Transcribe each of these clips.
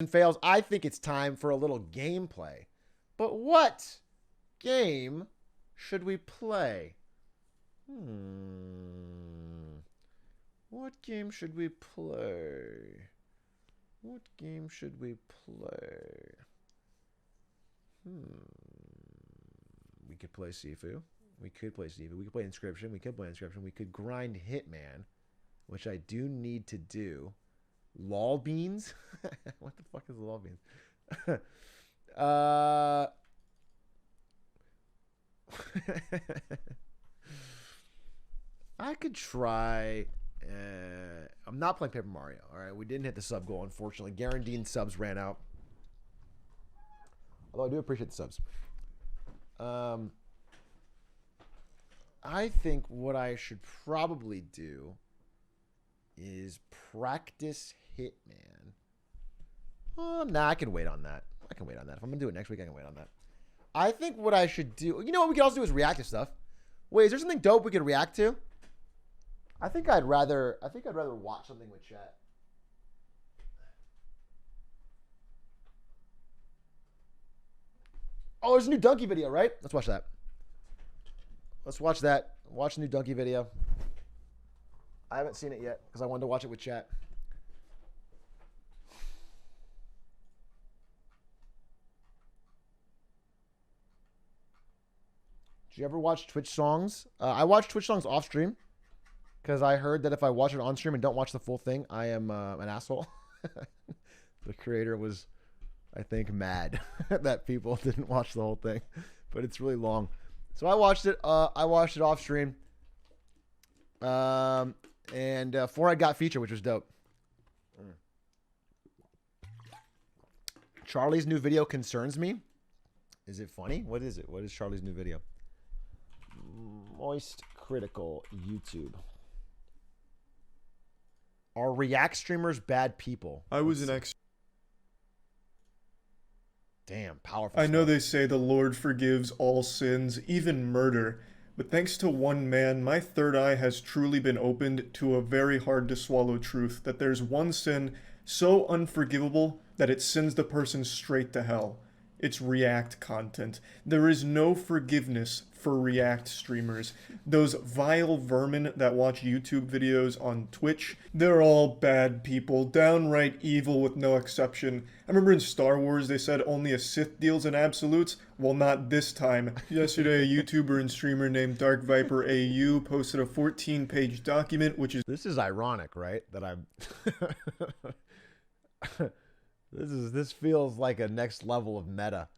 and fails, I think it's time for a little gameplay. But what game should we play? What game should we play? What game should we play? We could play Sifu. We could play Sifu. We could play Inscription. We could play Inscription. We could grind Hitman, which I do need to do. Lol beans? What the fuck is lol beans? I could try. I'm not playing Paper Mario. All right, we didn't hit the sub goal, unfortunately. Guaranteed subs ran out. Although I do appreciate the subs. I think what I should probably do is practice Hitman. Nah, I can wait on that. If I'm gonna do it next week, I can wait on that. I think what I should do. You know what we could also do is react to stuff. Wait, is there something dope we could react to? I think I'd rather watch something with chat. Oh, there's a new donkey video, right? Let's watch that. Let's watch that. Watch the new donkey video. I haven't seen it yet because I wanted to watch it with chat. Did you ever watch Twitch songs? I watch Twitch songs off stream because I heard that if I watch it on stream and don't watch the full thing, I am an asshole. The creator was, I think, mad that people didn't watch the whole thing, but it's really long. So I watched it. I watched it off stream. And Forehead got feature, which was dope. Charlie's new video concerns me. Is it funny? What is it? What is Charlie's new video? Moist Critical YouTube. Are React streamers bad people? I was an ex. Damn, powerful. I know stuff. they say the Lord forgives all sins, even murder. But thanks to one man, my third eye has truly been opened to a very hard to swallow truth that there's one sin so unforgivable that it sends the person straight to hell. It's React content. There is no forgiveness for React streamers. Those vile vermin that watch YouTube videos on Twitch, they're all bad people, downright evil with no exception. I remember in Star Wars they said only a Sith deals in absolutes. Well, not this time. Yesterday, a YouTuber and streamer named DarkViperAU posted a 14-page document, which is... This is ironic, right? That I'm... This feels like a next level of meta.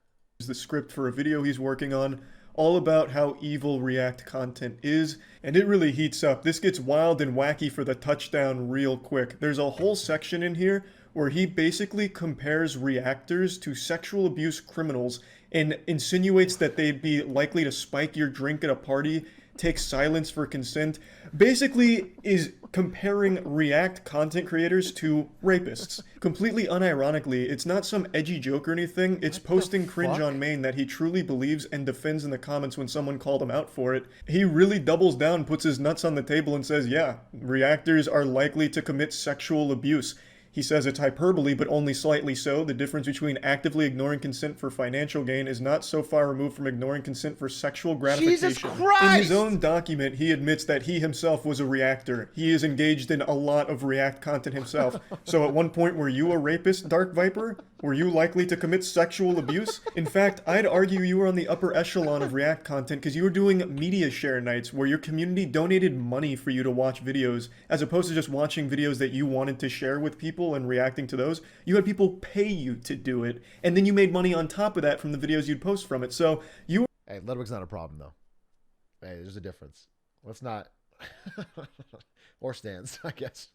Is the script for a video he's working on, all about how evil React content is, and it really heats up. This gets wild and wacky for the touchdown real quick. There's a whole section in here where he basically compares reactors to sexual abuse criminals and insinuates that they'd be likely to spike your drink at a party, take silence for consent, basically is comparing React content creators to rapists. Completely unironically, it's not some edgy joke or anything, it's posting cringe on main that he truly believes and defends in the comments when someone called him out for it. He really doubles down, puts his nuts on the table and says, yeah, reactors are likely to commit sexual abuse. He says it's hyperbole, but only slightly so. The difference between actively ignoring consent for financial gain is not so far removed from ignoring consent for sexual gratification. Jesus Christ! In his own document, he admits that he himself was a reactor. He is engaged in a lot of React content himself. So at one point, were you a rapist, Dark Viper? Were you likely to commit sexual abuse? In fact, I'd argue you were on the upper echelon of React content because you were doing media share nights where your community donated money for you to watch videos, as opposed to just watching videos that you wanted to share with people and reacting to those. You had people pay you to do it, and then you made money on top of that from the videos you'd post from it. So you... Hey, Ludwig's not a problem, though. Hey, there's a difference. Let's not... or stands, I guess.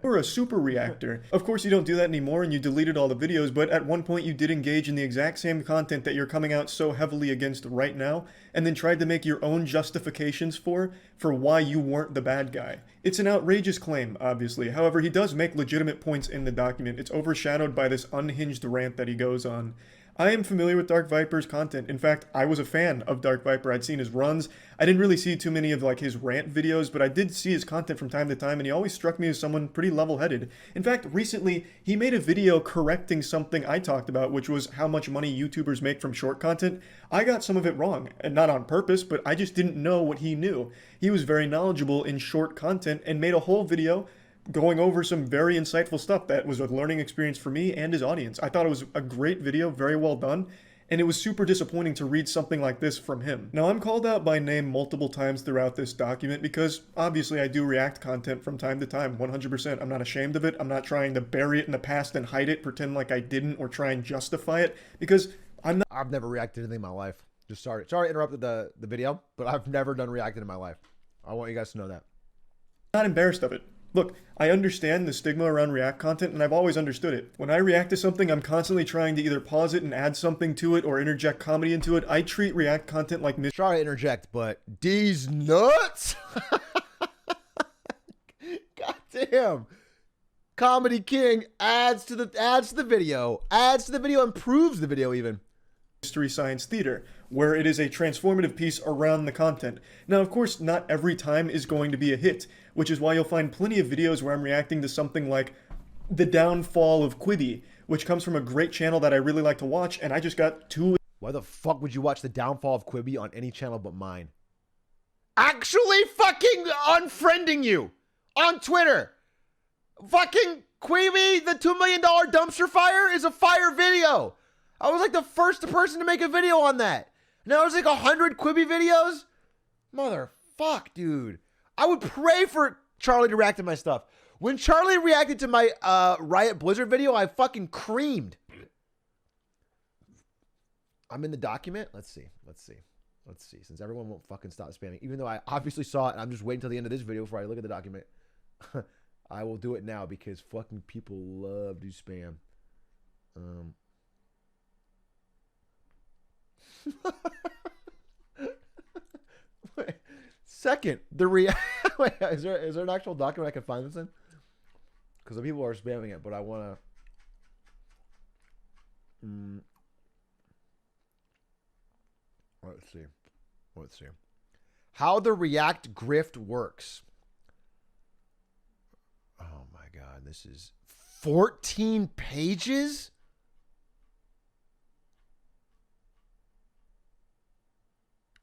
Or a super reactor. Of course you don't do that anymore and you deleted all the videos, but at one point you did engage in the exact same content that you're coming out so heavily against right now, and then tried to make your own justifications for why you weren't the bad guy. It's an outrageous claim, obviously. However, he does make legitimate points in the document. It's overshadowed by this unhinged rant that he goes on. I am familiar with Dark Viper's content. In fact, I was a fan of Dark Viper. I'd seen his runs. I didn't really see too many of like his rant videos, but I did see his content from time to time, and he always struck me as someone pretty level-headed. In fact, recently, he made a video correcting something I talked about, which was how much money YouTubers make from short content. I got some of it wrong, and not on purpose, but I just didn't know what he knew. He was very knowledgeable in short content and made a whole video going over some very insightful stuff that was a learning experience for me and his audience. I thought it was a great video, very well done, and it was super disappointing to read something like this from him. Now, I'm called out by name multiple times throughout this document because obviously I do react content from time to time, 100%. I'm not ashamed of it. I'm not trying to bury it in the past and hide it, pretend like I didn't, or try and justify it, because I've never reacted to anything in my life. Just sorry to interrupt the video, but I've never done reacting in my life. I want you guys to know that. I'm not embarrassed of it. Look, I understand the stigma around React content, and I've always understood it. When I react to something, I'm constantly trying to either pause it and add something to it or interject comedy into it. I treat React content like Sorry to interject, but these nuts? God damn. Comedy King adds to the video, improves the video even. Mystery Science Theater, where it is a transformative piece around the content. Now, of course, not every time is going to be a hit, which is why you'll find plenty of videos where I'm reacting to something like The Downfall of Quibi, which comes from a great channel that I really like to watch, and I just got two. Why the fuck would you watch The Downfall of Quibi on any channel but mine? Actually fucking unfriending you on Twitter. Fucking Quibi, the $2 million dumpster fire is a fire video. I was like the first person to make a video on that. Now there's like 100 Quibi videos. Motherfuck, dude. I would pray for Charlie to react to my stuff. When Charlie reacted to my Riot Blizzard video, I fucking creamed. I'm in the document. Let's see. Since everyone won't fucking stop spamming, even though I obviously saw it, and I'm just waiting till the end of this video before I look at the document. I will do it now because fucking people love to spam. Wait, second, wait, is there an actual document I can find this in? Because the people are spamming it, but I want to. Let's see. How the React grift works. Oh my god, this is 14 pages?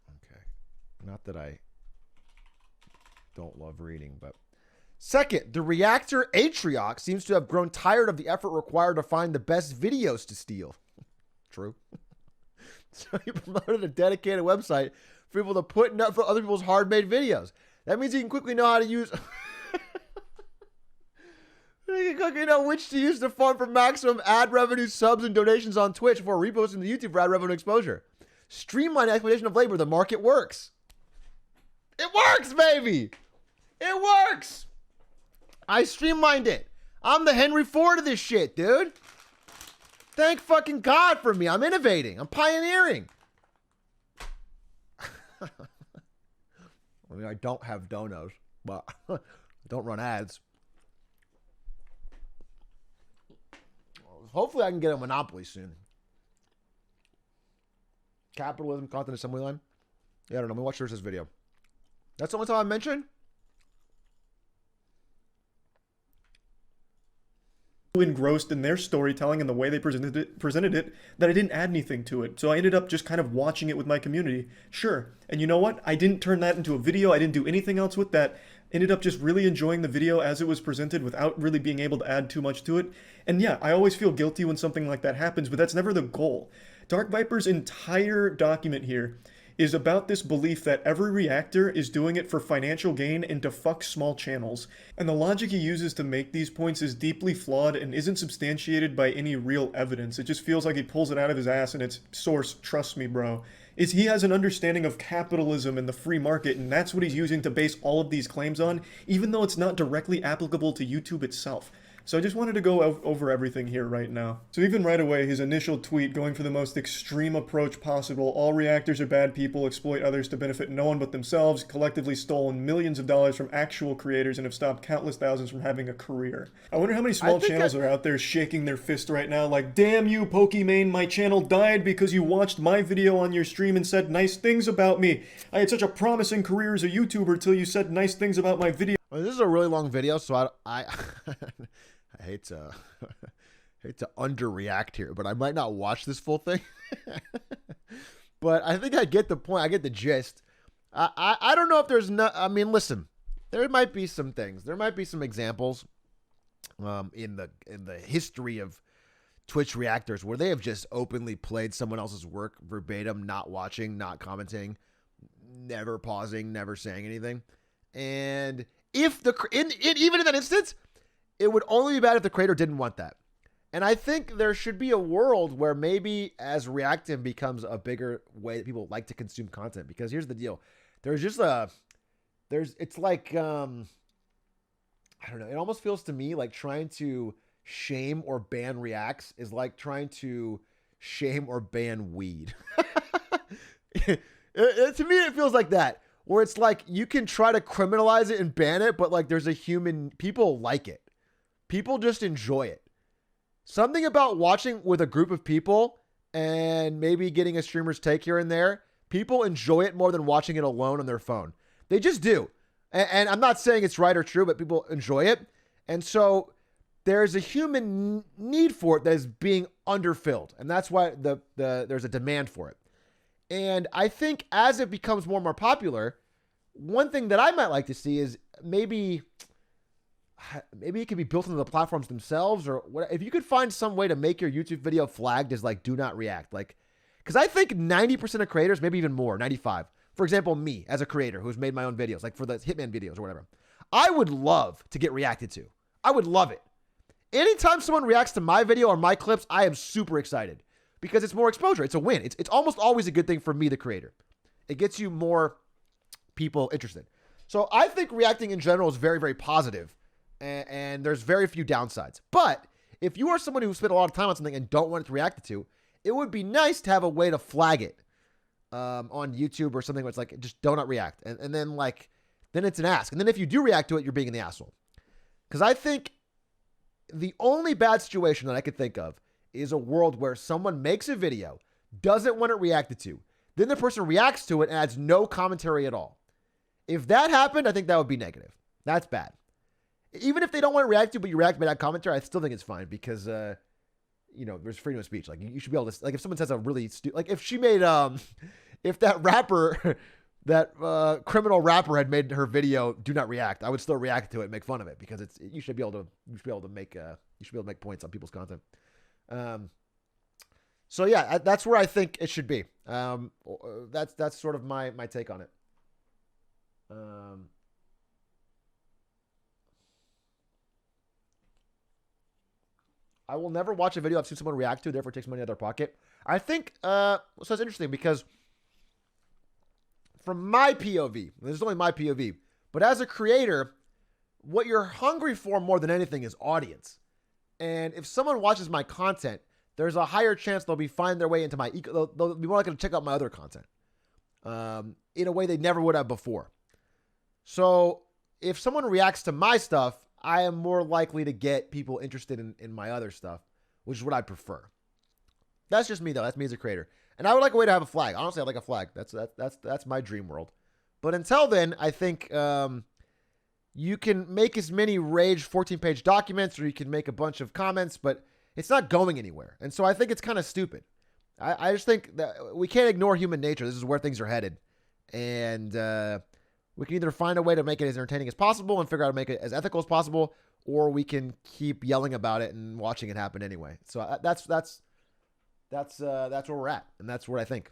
Okay. Not that I don't love reading, but second, the reactor Atrioc seems to have grown tired of the effort required to find the best videos to steal. True. So he promoted a dedicated website for people to put up for other people's hard-made videos. That means he can quickly know how to use... he can quickly know which to use to fund for maximum ad revenue, subs, and donations on Twitch before reposting to YouTube for ad revenue exposure. Streamlined exploitation of labor. The market works. It works, baby! It works! I streamlined it. I'm the Henry Ford of this shit, dude. Thank fucking God for me. I'm innovating. I'm pioneering. I mean, I don't have donos, but I don't run ads. Hopefully I can get a monopoly soon. Capitalism, content assembly line. Yeah, I don't know. Let me watch this video. That's the only time I mentioned. Engrossed in their storytelling and the way they presented it that I didn't add anything to it. So I ended up just kind of watching it with my community. Sure. And you know what? I didn't turn that into a video. I didn't do anything else with that. Ended up just really enjoying the video as it was presented without really being able to add too much to it. And yeah, I always feel guilty when something like that happens, but that's never the goal. Dark Viper's entire document here is about this belief that every reactor is doing it for financial gain and to fuck small channels. And the logic he uses to make these points is deeply flawed and isn't substantiated by any real evidence. It just feels like he pulls it out of his ass and it's source, trust me, bro. He has an understanding of capitalism and the free market, and that's what he's using to base all of these claims on, even though it's not directly applicable to YouTube itself. So I just wanted to go over everything here right now. So even right away, his initial tweet going for the most extreme approach possible. All reactors are bad people, exploit others to benefit no one but themselves, collectively stolen millions of dollars from actual creators and have stopped countless thousands from having a career. I wonder how many small channels are out there shaking their fist right now like, damn you, Pokimane, my channel died because you watched my video on your stream and said nice things about me. I had such a promising career as a YouTuber till you said nice things about my video. Well, this is a really long video, so I I hate to underreact here, but I might not watch this full thing. But I think I get the point. I get the gist. I don't know if there's no. I mean, listen, there might be some things. There might be some examples in the history of Twitch reactors where they have just openly played someone else's work verbatim, not watching, not commenting, never pausing, never saying anything. And if even in that instance, it would only be bad if the creator didn't want that. And I think there should be a world where maybe as reactive becomes a bigger way that people like to consume content. Because here's the deal. It's like, I don't know. It almost feels to me like trying to shame or ban reacts is like trying to shame or ban weed. To me, it feels like that. Where it's like you can try to criminalize it and ban it, but like there's people like it. People just enjoy it. Something about watching with a group of people and maybe getting a streamer's take here and there, people enjoy it more than watching it alone on their phone. They just do. And I'm not saying it's right or true, but people enjoy it. And so there's a human need for it that is being underfilled. And that's why there's a demand for it. And I think as it becomes more and more popular, one thing that I might like to see is maybe it could be built into the platforms themselves, or what, if you could find some way to make your YouTube video flagged as like do not react. Like, because I think 90% of creators, maybe even more, 95. For example, me as a creator who's made my own videos, like for the Hitman videos or whatever, I would love to get reacted to. I would love it. Anytime someone reacts to my video or my clips, I am super excited. Because it's more exposure. It's a win. It's almost always a good thing for me, the creator. It gets you more people interested. So I think reacting in general is very, very positive, and there's very few downsides. But if you are someone who spent a lot of time on something and don't want it to react to, it would be nice to have a way to flag it on YouTube or something where it's like, just do not react. And then then it's an ask. And then if you do react to it, you're being the asshole. Because I think the only bad situation that I could think of is a world where someone makes a video, doesn't want it reacted to, then the person reacts to it and adds no commentary at all. If that happened, I think that would be negative. That's bad. Even if they don't want to react to, but you react by that commentary, I still think it's fine because, there's freedom of speech. Like you should be able to, like if someone says a really like if she made, if that rapper, that criminal rapper had made her video do not react, I would still react to it and make fun of it because you should be able to make points on people's content. So yeah, that's where I think it should be. That's sort of my take on it. I will never watch a video I've seen someone react to, therefore it takes money out of their pocket. I think, so it's interesting because from my POV, this is only my POV, but as a creator, what you're hungry for more than anything is audience. And if someone watches my content, there's a higher chance they'll find their way into my they'll be more likely to check out my other content in a way they never would have before. So if someone reacts to my stuff, I am more likely to get people interested in my other stuff, which is what I prefer. That's just me though. That's me as a creator. And I would like a way to have a flag. Honestly, I'd like a flag. That's my dream world. But until then, I think you can make as many rage 14-page documents, or you can make a bunch of comments, but it's not going anywhere. And so I think it's kind of stupid. I just think that we can't ignore human nature. This is where things are headed. And we can either find a way to make it as entertaining as possible and figure out how to make it as ethical as possible, or we can keep yelling about it and watching it happen anyway. So that's where we're at, and that's what I think.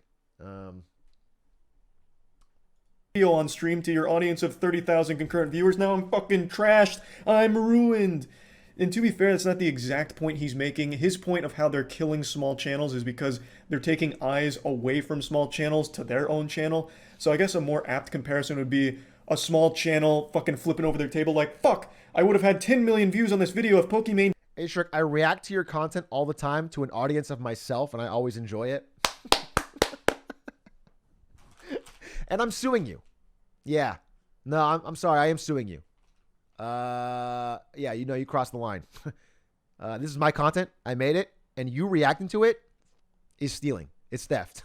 On stream to your audience of 30,000 concurrent viewers. Now I'm fucking trashed. I'm ruined. And to be fair, that's not the exact point he's making. His point of how they're killing small channels is because they're taking eyes away from small channels to their own channel. So I guess a more apt comparison would be a small channel fucking flipping over their table like, fuck, I would have had 10 million views on this video if Pokimane. Atrioc, I react to your content all the time to an audience of myself, and I always enjoy it. And I'm suing you. Yeah. No, I'm sorry. I am suing you. Yeah, you know you crossed the line. This is my content. I made it, and you reacting to it is stealing. It's theft.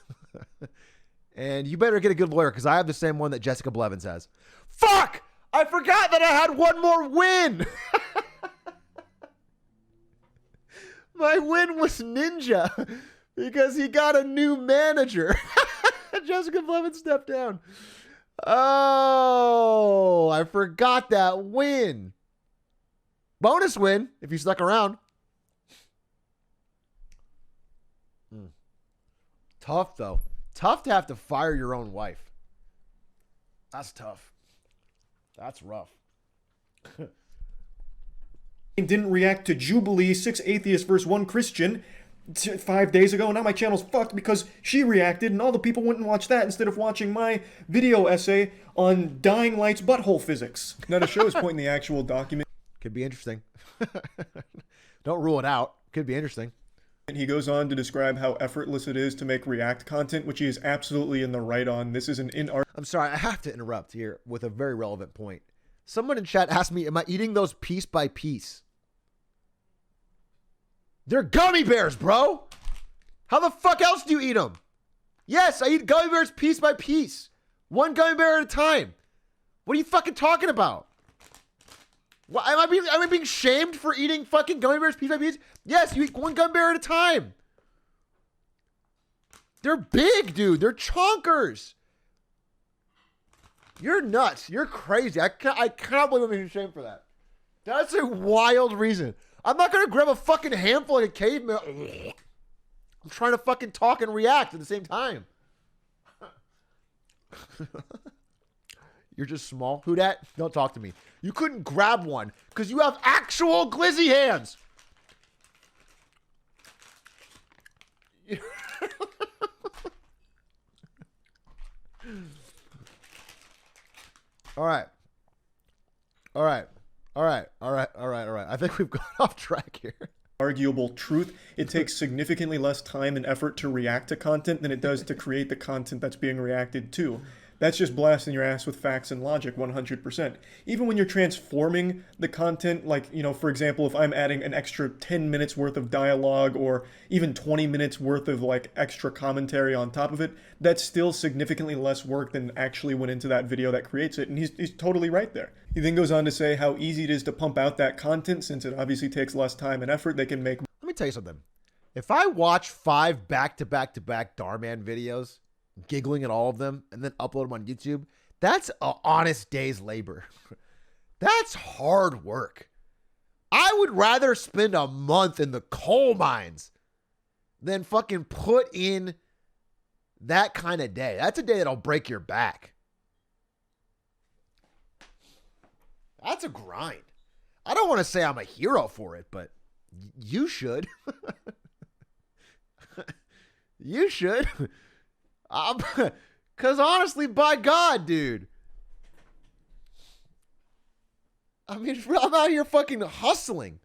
And you better get a good lawyer, because I have the same one that Jessica Blevins has. Fuck! I forgot that I had one more win! My win was Ninja, because he got a new manager. Jessica Blevins stepped down. Oh, I forgot that win. Bonus win, if you stuck around. Tough, though. Tough to have to fire your own wife. That's tough. That's rough. Didn't react to Jubilee, 6 atheists versus 1 Christian 5 days ago. Now my channel's fucked because she reacted and all the people went and watched that instead of watching my video essay on Dying Light's butthole physics. Now to show his point in the actual document. Could be interesting. Don't rule it out. Could be interesting. And he goes on to describe how effortless it is to make React content, which he is absolutely in the right on. This is an in-art. I'm sorry, I have to interrupt here with a very relevant point. Someone in chat asked me, am I eating those piece by piece? They're gummy bears, bro. How the fuck else do you eat them? Yes, I eat gummy bears piece by piece. One gummy bear at a time. What are you fucking talking about? What, am I being shamed for eating fucking gummy bears piece by piece? Yes, you eat one gummy bear at a time. They're big, dude. They're chonkers. You're nuts. You're crazy. I cannot believe I'm being shamed for that. That's a wild reason. I'm not going to grab a fucking handful like a caveman. I'm trying to fucking talk and react at the same time. You're just small. Who dat? Don't talk to me. You couldn't grab one because you have actual glizzy hands. All right. All right. All right. All right. All right. All right. I think we've gone off track here. Arguable truth. It takes significantly less time and effort to react to content than it does to create the content that's being reacted to. That's just blasting your ass with facts and logic 100%. Even when you're transforming the content, like, you know, for example, if I'm adding an extra 10 minutes worth of dialogue or even 20 minutes worth of like extra commentary on top of it, that's still significantly less work than actually went into that video that creates it. And he's totally right there. He then goes on to say how easy it is to pump out that content since it obviously takes less time and effort. They can make. Let me tell you something. If I watch 5 back-to-back Darman videos, giggling at all of them, and then upload them on YouTube, that's an honest day's labor. That's hard work. I would rather spend a month in the coal mines than fucking put in that kind of day. That's a day that'll break your back. That's a grind. I don't want to say I'm a hero for it, but you should. You should. Because honestly, by God, dude. I mean, I'm out here fucking hustling.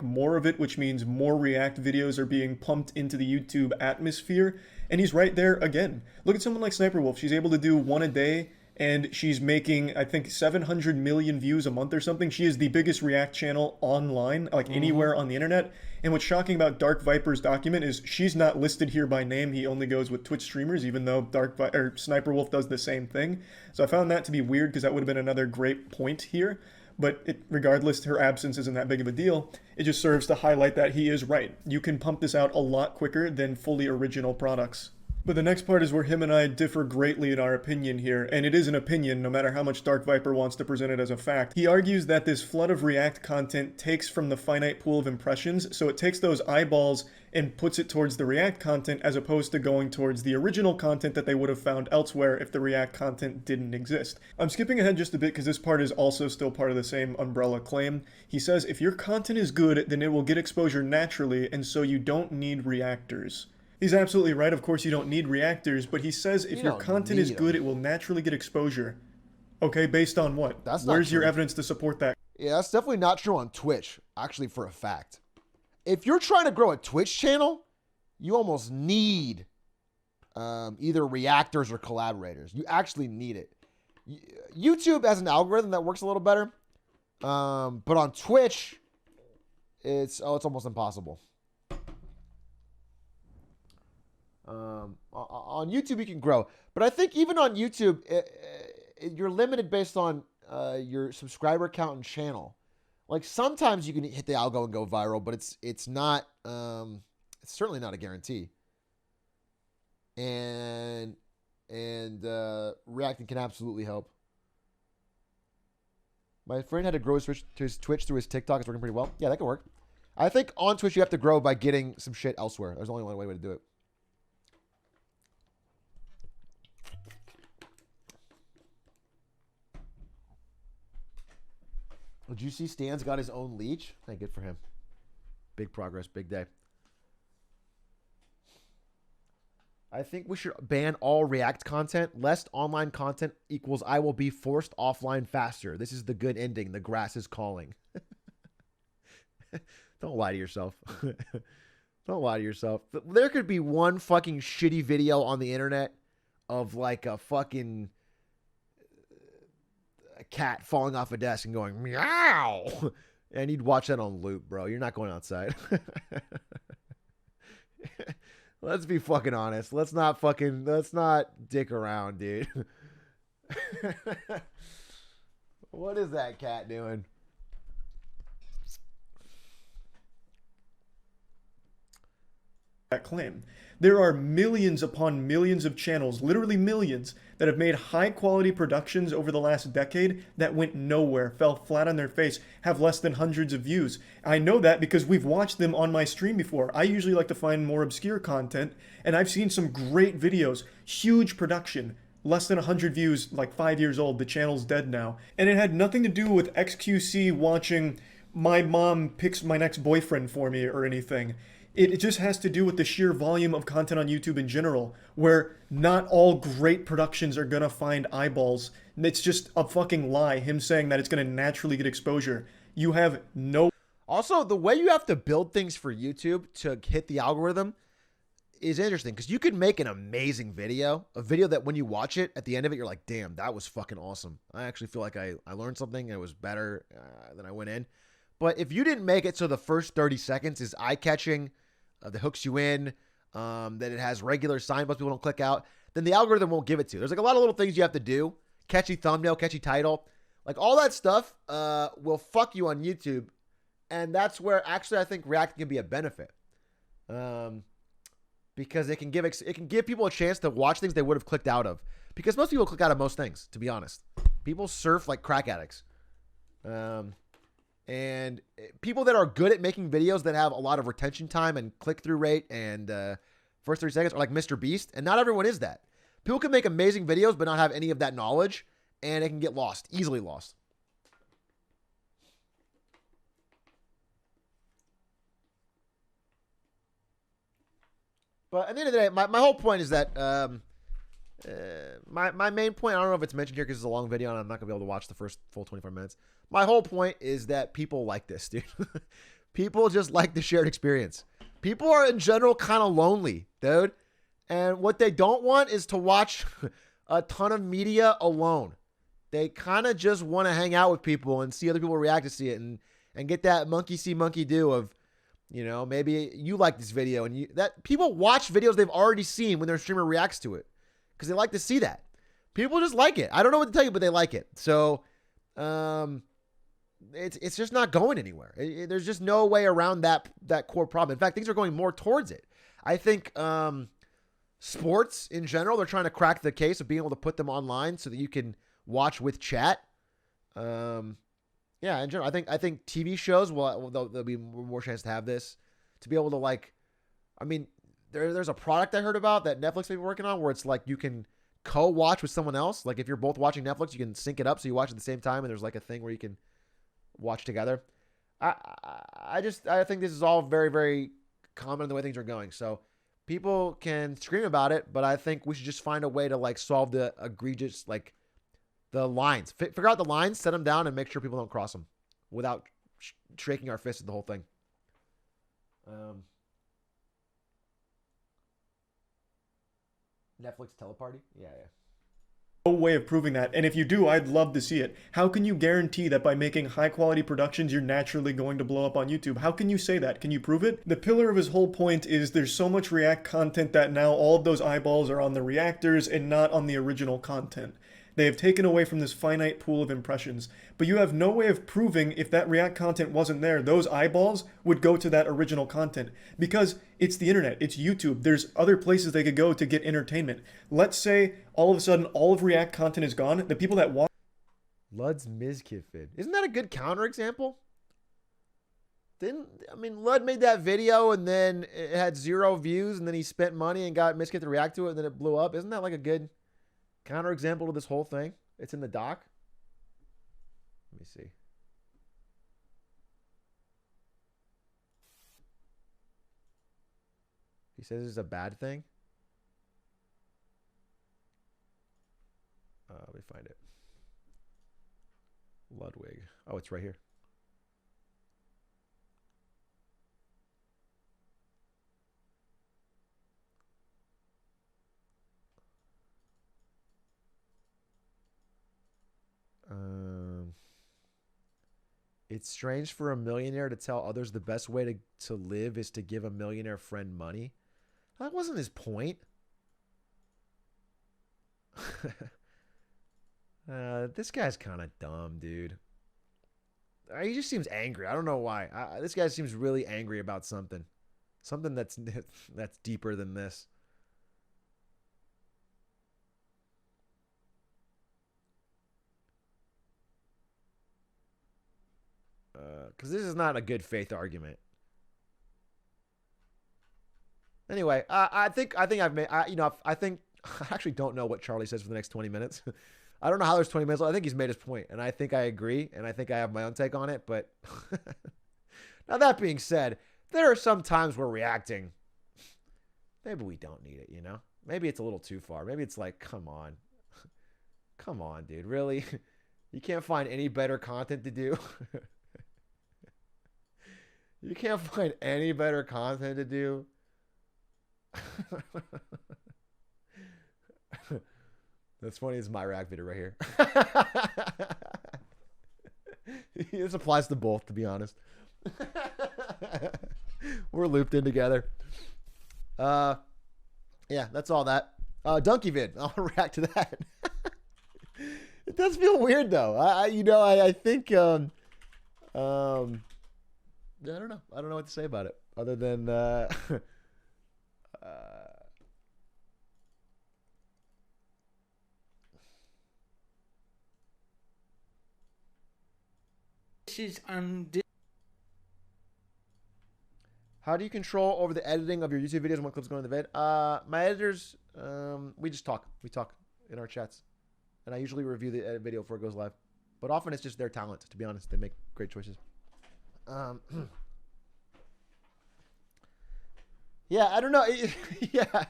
More of it, which means more React videos are being pumped into the YouTube atmosphere. And he's right there again. Look at someone like Sniper Wolf. She's able to do one a day, and she's making, I think, 700 million views a month or something. She is the biggest React channel online, like anywhere on the internet. And what's shocking about Dark Viper's document is she's not listed here by name. He only goes with Twitch streamers, even though Sniper Wolf does the same thing. So I found that to be weird because that would have been another great point here. But regardless, her absence isn't that big of a deal. It just serves to highlight that he is right. You can pump this out a lot quicker than fully original products. But the next part is where him and I differ greatly in our opinion here, and it is an opinion no matter how much Dark Viper wants to present it as a fact. He argues that this flood of React content takes from the finite pool of impressions, so it takes those eyeballs and puts it towards the React content as opposed to going towards the original content that they would have found elsewhere if the React content didn't exist. I'm skipping ahead just a bit because this part is also still part of the same umbrella claim. He says, if your content is good, then it will get exposure naturally, and so you don't need reactors. He's absolutely right. Of course, you don't need reactors, but he says if your content is good, it will naturally get exposure. Okay, based on what? That's not Where's your true. evidence to support that? Yeah, that's definitely not true on Twitch, actually, for a fact. If you're trying to grow a Twitch channel, you almost need either reactors or collaborators. You actually need it. YouTube has an algorithm that works a little better, but on Twitch, it's almost impossible. On YouTube, you can grow, but I think even on YouTube, you're limited based on your subscriber count and channel. Like sometimes you can hit the algo and go viral, but it's not it's certainly not a guarantee. And reacting can absolutely help. My friend had to grow his Twitch through his TikTok. It's working pretty well. Yeah, that could work. I think on Twitch you have to grow by getting some shit elsewhere. There's only one way to do it. Did you see Stan's got his own leech? Hey, good for him. Big progress, big day. I think we should ban all React content. Less online content equals I will be forced offline faster. This is the good ending. The grass is calling. Don't lie to yourself. Don't lie to yourself. There could be one fucking shitty video on the internet of like a fucking cat falling off a desk and going meow, and you'd watch that on loop, bro. You're not going outside. Let's be fucking honest. Let's not dick around, dude. What is that cat doing? That claim. There are millions upon millions of channels, literally millions, that have made high quality productions over the last decade that went nowhere, fell flat on their face, have less than hundreds of views. I know that because we've watched them on my stream before. I usually like to find more obscure content, and I've seen some great videos, huge production, less than 100 views, like 5 years old. The channel's dead now. And it had nothing to do with XQC watching my mom picks my next boyfriend for me or anything. It just has to do with the sheer volume of content on YouTube in general, where not all great productions are gonna find eyeballs. It's just a fucking lie, him saying that it's gonna naturally get exposure. You have no... Also, the way you have to build things for YouTube to hit the algorithm is interesting, because you could make an amazing video, a video that when you watch it, at the end of it, you're like, damn, that was fucking awesome. I actually feel like I learned something, and it was better than I went in. But if you didn't make it so the first 30 seconds is eye-catching, that hooks you in, that it has regular signposts people don't click out, then the algorithm won't give it to you. There's like a lot of little things you have to do. Catchy thumbnail, catchy title. Like all that stuff will fuck you on YouTube. And that's where actually I think React can be a benefit. Because it can give people a chance to watch things they would have clicked out of. Because most people click out of most things, to be honest. People surf like crack addicts. And people that are good at making videos that have a lot of retention time and click-through rate and first 30 seconds are like Mr. Beast. And not everyone is that. People can make amazing videos but not have any of that knowledge. And it can get lost. Easily lost. But at the end of the day, my whole point is that... my main point, I don't know if it's mentioned here because it's a long video and I'm not going to be able to watch the first full 25 minutes. My whole point is that people like this, dude. People just like the shared experience. People are in general kind of lonely, dude. And what they don't want is to watch a ton of media alone. They kind of just want to hang out with people and see other people react to see it and get that monkey see, monkey do of, you know, maybe you like this video and that people watch videos they've already seen when their streamer reacts to it. Because they like to see that. People just like it. I don't know what to tell you, but they like it. So, it's just not going anywhere. There's just no way around that core problem. In fact, things are going more towards it. I think sports in general, they're trying to crack the case of being able to put them online so that you can watch with chat. Yeah, in general, I think TV shows there'll be more chance to have this, to be able to like, I mean. There's a product I heard about that Netflix may be working on where it's like you can co-watch with someone else. Like if you're both watching Netflix, you can sync it up so you watch at the same time, and there's like a thing where you can watch together. I think this is all very, very common in the way things are going. So people can scream about it, but I think we should just find a way to like solve the egregious like The lines. Figure out the lines, set them down, and make sure people don't cross them without shaking our fist at the whole thing. Netflix teleparty? Yeah. No way of proving that, and if you do, I'd love to see it. How can you guarantee that by making high quality productions you're naturally going to blow up on YouTube? How can you say that? Can you prove it? The pillar of his whole point is there's so much React content that now all of those eyeballs are on the reactors and not on the original content. They have taken away from this finite pool of impressions, but you have no way of proving if that React content wasn't there, those eyeballs would go to that original content because it's the internet, it's YouTube. There's other places they could go to get entertainment. Let's say all of a sudden all of React content is gone. The people that watch Lud's Mizkit vid. Isn't that a good counterexample? Lud made that video and then it had 0 views and then he spent money and got Mizkit to react to it and then it blew up. Isn't that like a good counterexample to this whole thing? It's in the doc. Let me see. He says it's a bad thing. Let me find it. Ludwig. Oh, it's right here. It's strange for a millionaire to tell others the best way to live is to give a millionaire friend money. That wasn't his point. This guy's kind of dumb, dude. He just seems angry. I don't know why. This guy seems really angry about something. Something that's deeper than this. Because this is not a good faith argument. Anyway, I think I've made. I think I actually don't know what Charlie says for the next 20 minutes. I don't know how there's 20 minutes. I think he's made his point, and I think I agree, and I think I have my own take on it. But now that being said, there are some times where reacting, maybe we don't need it. Maybe it's a little too far. Maybe it's like, come on, dude, really? You can't find any better content to do. You can't find any better content to do. That's funny. It's my react video right here. This applies to both, to be honest. We're looped in together. Yeah, that's all that. Donkey vid. I'll react to that. It does feel weird though. I think I don't know. I don't know what to say about it other than how do you control over the editing of your YouTube videos and what clips go in the vid? My editors, we just talk. We talk in our chats. And I usually review the edit video before it goes live. But often it's just their talent, to be honest. They make great choices. Yeah, I don't know. Yeah,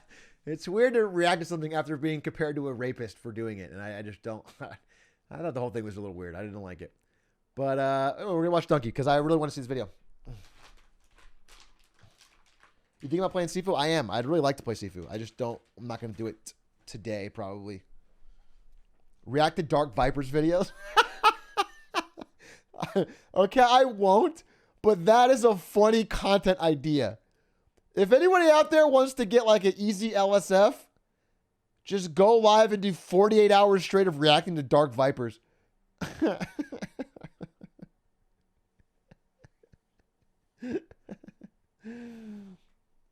it's weird to react to something after being compared to a rapist for doing it. And I just don't. I thought the whole thing was a little weird. I didn't like it. But we're going to watch Donkey because I really want to see this video. You think about playing Sifu? I am. I'd really like to play Sifu. I just don't. I'm not going to do it today, probably. React to Dark Viper's videos? Okay, I won't. But that is a funny content idea. If anybody out there wants to get like an easy LSF, just go live and do 48 hours straight of reacting to Dark Vipers.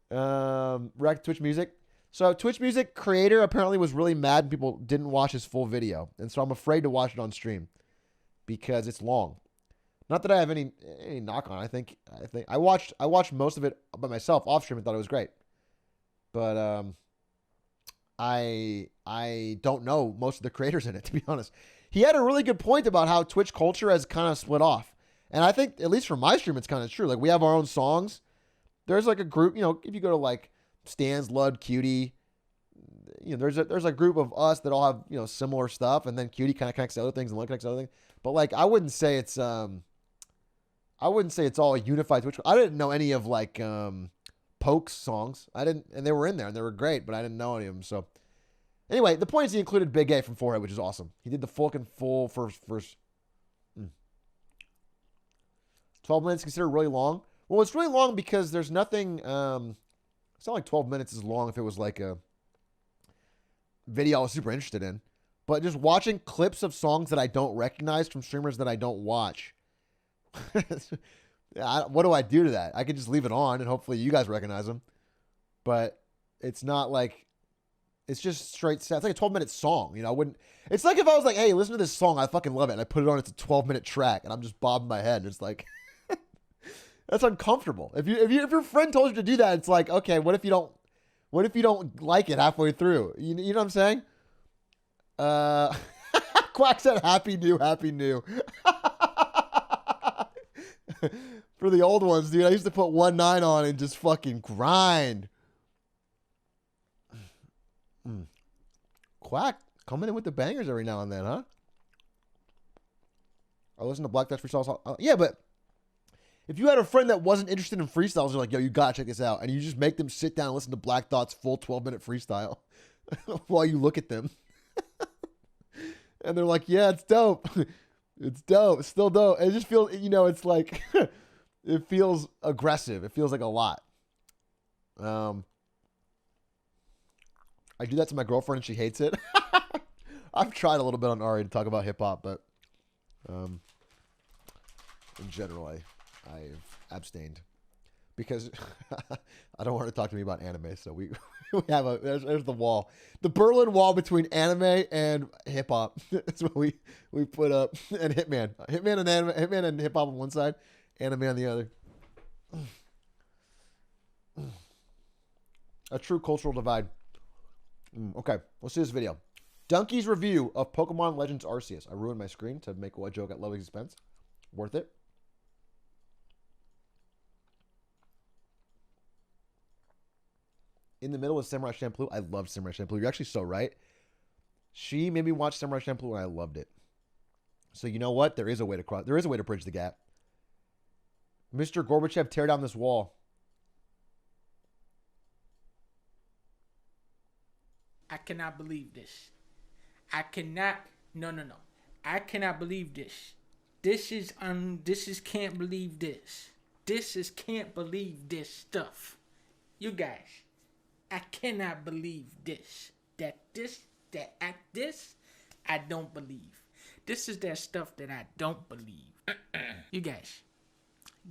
React to Twitch Music. So Twitch Music creator apparently was really mad and people didn't watch his full video. And so I'm afraid to watch it on stream because it's long. Not that I have any knock on. I think I watched most of it by myself off stream and thought it was great. But I don't know most of the creators in it, to be honest. He had a really good point about how Twitch culture has kind of split off. And I think, at least for my stream, it's kind of true. Like, we have our own songs. There's like a group, if you go to like Stans, Lud, Cutie, there's a group of us that all have, similar stuff, and then Cutie kind of connects to other things and Lynn connects to other things. But like, I wouldn't say it's all a unified Twitch. I didn't know any of like Poke's songs. I didn't, and they were in there and they were great, but I didn't know any of them. So anyway, the point is he included Big A from Forehead, which is awesome. He did the full first. 12 minutes considered really long. Well, it's really long because there's nothing. It's not like 12 minutes is long if it was like a video I was super interested in. But just watching clips of songs that I don't recognize from streamers that I don't watch. What do I do to that? I could just leave it on and hopefully you guys recognize them. But it's not like, it's just straight. It's like a 12-minute song. I wouldn't. It's like if I was like, hey, listen to this song. I fucking love it. And I put it on. It's a 12-minute track. And I'm just bobbing my head. And it's like, that's uncomfortable. If your friend told you to do that, it's like, okay, what if you don't like it halfway through? You know what I'm saying? Quack said, happy new. For the old ones, dude, I used to put 1.9 on and just fucking grind. Quack coming in with the bangers every now and then, huh? I listen to Black Dutch freestyles. Yeah, but if you had a friend that wasn't interested in freestyles, you're like, yo, you gotta check this out. And you just make them sit down and listen to Black Thought's full 12-minute freestyle while you look at them. And they're like, yeah, it's dope. It's dope. It's still dope. It just feels, it's like, it feels aggressive. It feels like a lot. I do that to my girlfriend and she hates it. I've tried a little bit on Ari to talk about hip hop, but in general, I've abstained because I don't want her to talk to me about anime. So we have there's the wall, the Berlin Wall between anime and hip hop. That's what we put up. And Hitman and anime, Hitman and hip hop on one side, anime on the other. A true cultural divide. Okay, let's see this video. Donkey's review of Pokemon Legends Arceus. I ruined my screen to make a joke at Lovely's expense. Worth it. In the middle of Samurai Champloo. I love Samurai Champloo. You're actually so right. She made me watch Samurai Champloo and I loved it. So you know what? There is a way to bridge the gap. Mr. Gorbachev, tear down this wall. I cannot believe this. I cannot believe this. This is can't believe this. This is can't believe this stuff. You guys, I cannot believe this. I don't believe. This is that stuff that I don't believe. You guys,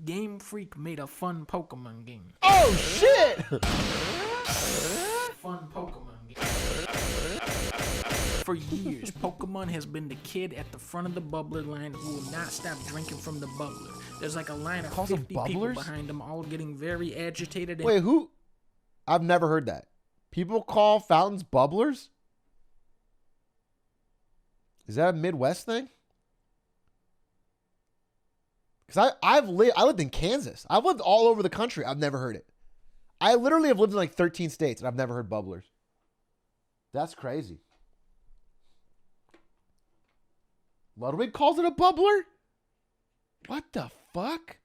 Game Freak made a fun Pokemon game. Oh shit! Fun Pokemon game. For years, Pokemon has been the kid at the front of the bubbler line who will not stop drinking from the bubbler. There's like a line of 50 people behind them, all getting very agitated. Wait, who? I've never heard that. People call fountains bubblers? Is that a Midwest thing? Because I lived in Kansas. I've lived all over the country. I've never heard it. I literally have lived in like 13 states and I've never heard bubblers. That's crazy. Ludwig calls it a bubbler? What the fuck?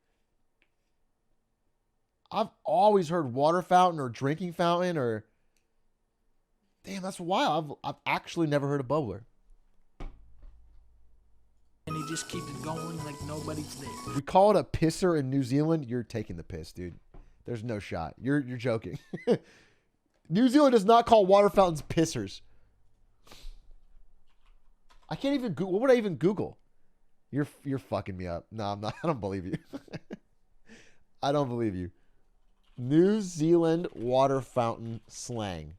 I've always heard water fountain or drinking fountain or... Damn, that's wild. I've actually never heard a bubbler. And he just keeps it going like nobody's there. If we call it a pisser in New Zealand, you're taking the piss, dude. There's no shot. You're joking. New Zealand does not call water fountains pissers. I can't even Google. What would I even Google? You're fucking me up. No, I'm not. I don't believe you. I don't believe you. New Zealand water fountain slang.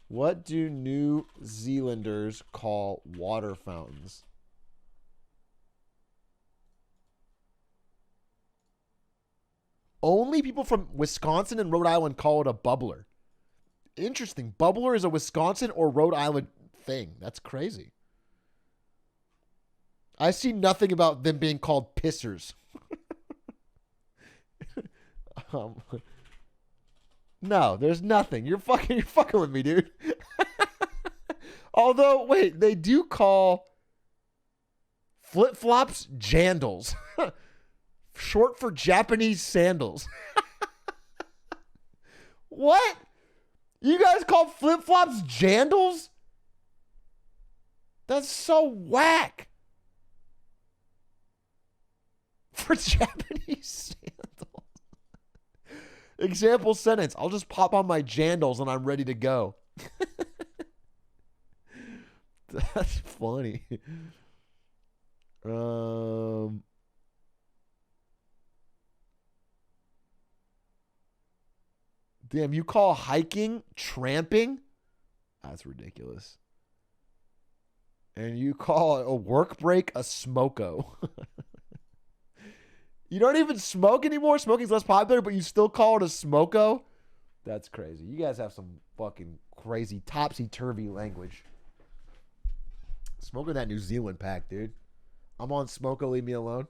What do New Zealanders call water fountains? Only people from Wisconsin and Rhode Island call it a bubbler. Interesting. Bubbler is a Wisconsin or Rhode Island thing. That's crazy. I see nothing about them being called pissers. No, there's nothing. You're fucking with me, dude. Although, wait, they do call flip-flops jandals. Short for Japanese sandals. What? You guys call flip-flops jandals? That's so whack. For Japanese sandals. Example sentence. I'll just pop on my jandals and I'm ready to go. That's funny. Damn, you call hiking tramping? That's ridiculous. And you call a work break a smoko. You don't even smoke anymore? Smoking's less popular, but you still call it a smoko? That's crazy. You guys have some fucking crazy topsy-turvy language. Smoking that New Zealand pack, dude. I'm on smoko, leave me alone.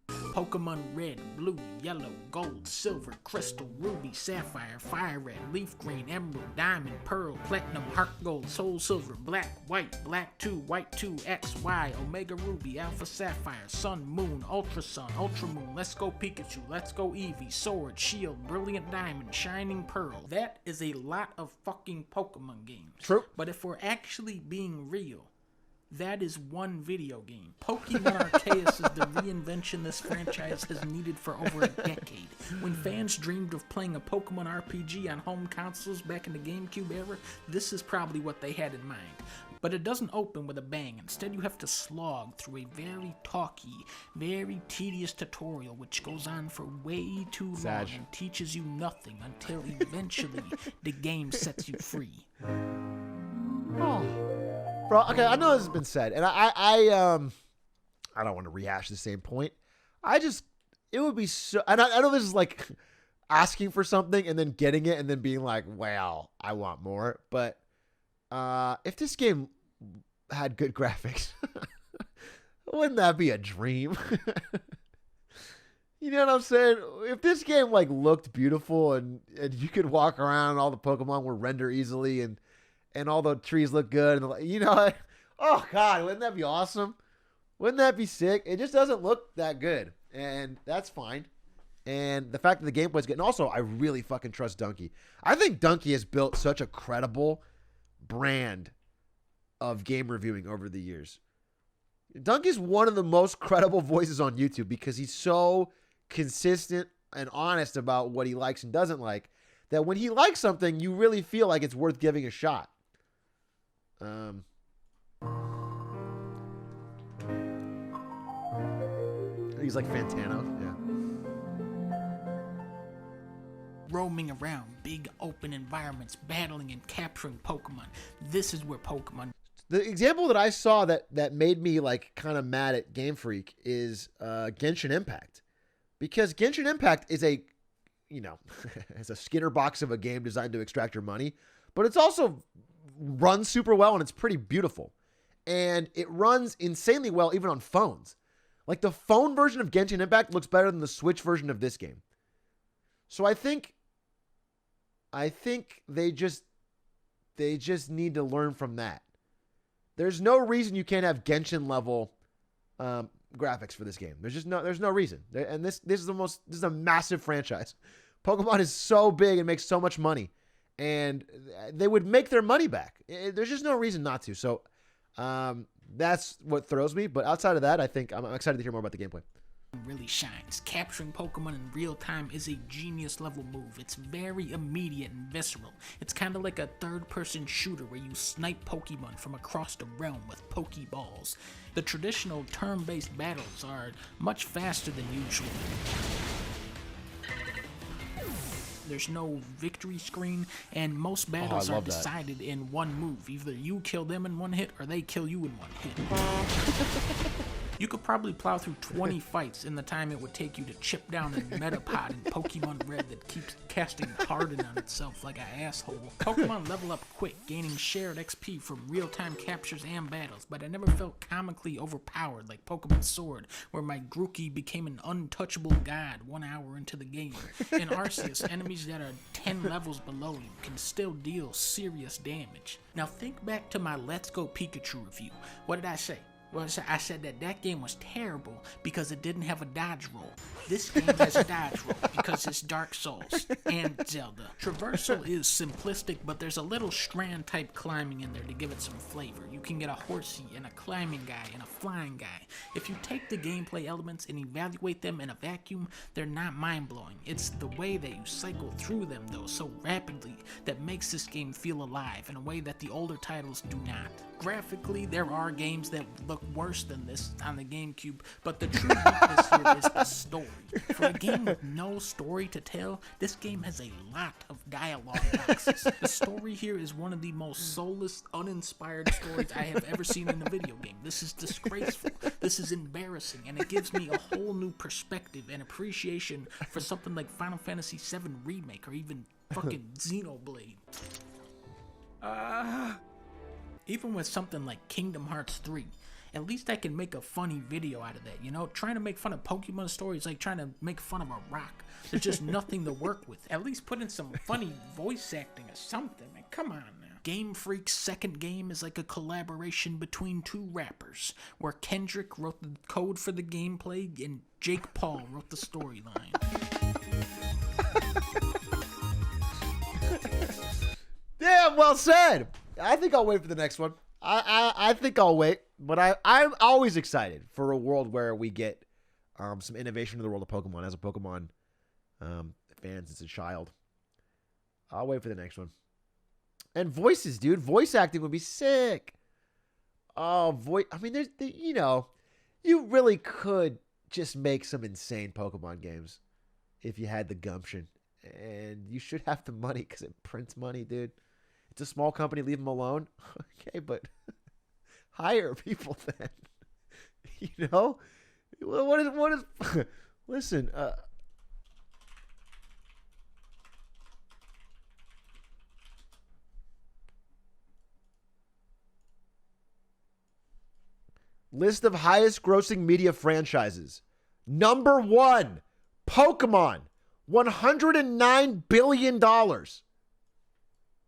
Pokemon Red, Blue, Yellow, Gold, Silver, Crystal, Ruby, Sapphire, Fire Red, Leaf Green, Emerald, Diamond, Pearl, Platinum, Heart Gold, Soul Silver, Black, White, Black 2, White 2, X, Y, Omega Ruby, Alpha Sapphire, Sun, Moon, Ultra Sun, Ultra Moon, Let's Go Pikachu, Let's Go Eevee, Sword, Shield, Brilliant Diamond, Shining Pearl. That is a lot of fucking Pokemon games. True. But if we're actually being real, that is one video game. Pokemon Arceus is the reinvention this franchise has needed for over a decade. When fans dreamed of playing a Pokemon RPG on home consoles back in the GameCube era, this is probably what they had in mind. But it doesn't open with a bang. Instead, you have to slog through a very talky, very tedious tutorial which goes on for way too long and teaches you nothing until eventually the game sets you free. Oh. Bro, okay, I know this has been said, and I don't want to rehash the same point. It would be so, and I know this is like asking for something and then getting it and then being like, wow, I want more. But if this game had good graphics, wouldn't that be a dream? You know what I'm saying? If this game like looked beautiful and you could walk around and all the Pokemon were render easily and all the trees look good, and you know, oh god, wouldn't that be awesome? Wouldn't that be sick? It just doesn't look that good, and that's fine. And the fact that the gameplay's good, and also I really fucking trust Donkey. I think Donkey has built such a credible brand of game reviewing over the years. Donkey's one of the most credible voices on YouTube because he's so consistent and honest about what he likes and doesn't like, that when he likes something, you really feel like it's worth giving a shot. He's like Fantano, yeah. Roaming around big open environments, battling and capturing Pokemon. This is where Pokemon... The example that I saw that made me like kind of mad at Game Freak is Genshin Impact. Because Genshin Impact is a, you know, it's a Skinner box of a game designed to extract your money, but it's also runs super well and it's pretty beautiful. And it runs insanely well even on phones. Like the phone version of Genshin Impact looks better than the Switch version of this game. So I think they just need to learn from that. There's no reason you can't have Genshin level graphics for this game. There's no reason. And this is a massive franchise. Pokemon is so big and makes so much money, and they would make their money back. There's just no reason not to. So that's what throws me. But outside of that, I think I'm excited to hear more about the gameplay. Really shines. Capturing Pokemon in real time is a genius level move. It's very immediate and visceral. It's kind of like a third-person shooter where you snipe Pokemon from across the realm with Pokeballs. The traditional turn-based battles are much faster than usual. There's no victory screen, and most battles are decided in one move. Either you kill them in one hit, or they kill you in one hit. You could probably plow through 20 fights in the time it would take you to chip down a Metapod in Pokemon Red that keeps casting Harden on itself like an asshole. Pokemon level up quick, gaining shared XP from real-time captures and battles, but I never felt comically overpowered like Pokemon Sword, where my Grookey became an untouchable god 1 hour into the game. In Arceus, enemies that are 10 levels below you can still deal serious damage. Now think back to my Let's Go Pikachu review. What did I say? Well, I said that game was terrible because it didn't have a dodge roll. This game has a dodge roll because it's Dark Souls and Zelda. Traversal is simplistic, but there's a little strand type climbing in there to give it some flavor. You can get a horsey and a climbing guy and a flying guy. If you take the gameplay elements and evaluate them in a vacuum, they're not mind-blowing. It's the way that you cycle through them, though, so rapidly that makes this game feel alive in a way that the older titles do not. Graphically, there are games that look worse than this on the GameCube, but the true weakness here is the story. For a game with no story to tell, this game has a lot of dialogue boxes. The story here is one of the most soulless, uninspired stories I have ever seen in a video game. This is disgraceful, this is embarrassing, and it gives me a whole new perspective and appreciation for something like Final Fantasy VII Remake or even fucking Xenoblade. Even with something like Kingdom Hearts 3, at least I can make a funny video out of that, you know? Trying to make fun of Pokemon stories like trying to make fun of a rock. There's just nothing to work with. At least put in some funny voice acting or something, man. Come on now. Game Freak's second game is like a collaboration between two rappers, where Kendrick wrote the code for the gameplay and Jake Paul wrote the storyline. Damn, well said. I think I'll wait for the next one. I think I'll wait, but I'm always excited for a world where we get some innovation in the world of Pokemon. As a Pokemon fan since a child, I'll wait for the next one. And voices, dude, voice acting would be sick. Oh, I mean, you really could just make some insane Pokemon games if you had the gumption, and you should have the money because it prints money, dude. It's a small company, leave them alone. Okay, but hire people then. You know? What is listen, list of highest grossing media franchises. Number 1, Pokemon, $109 billion.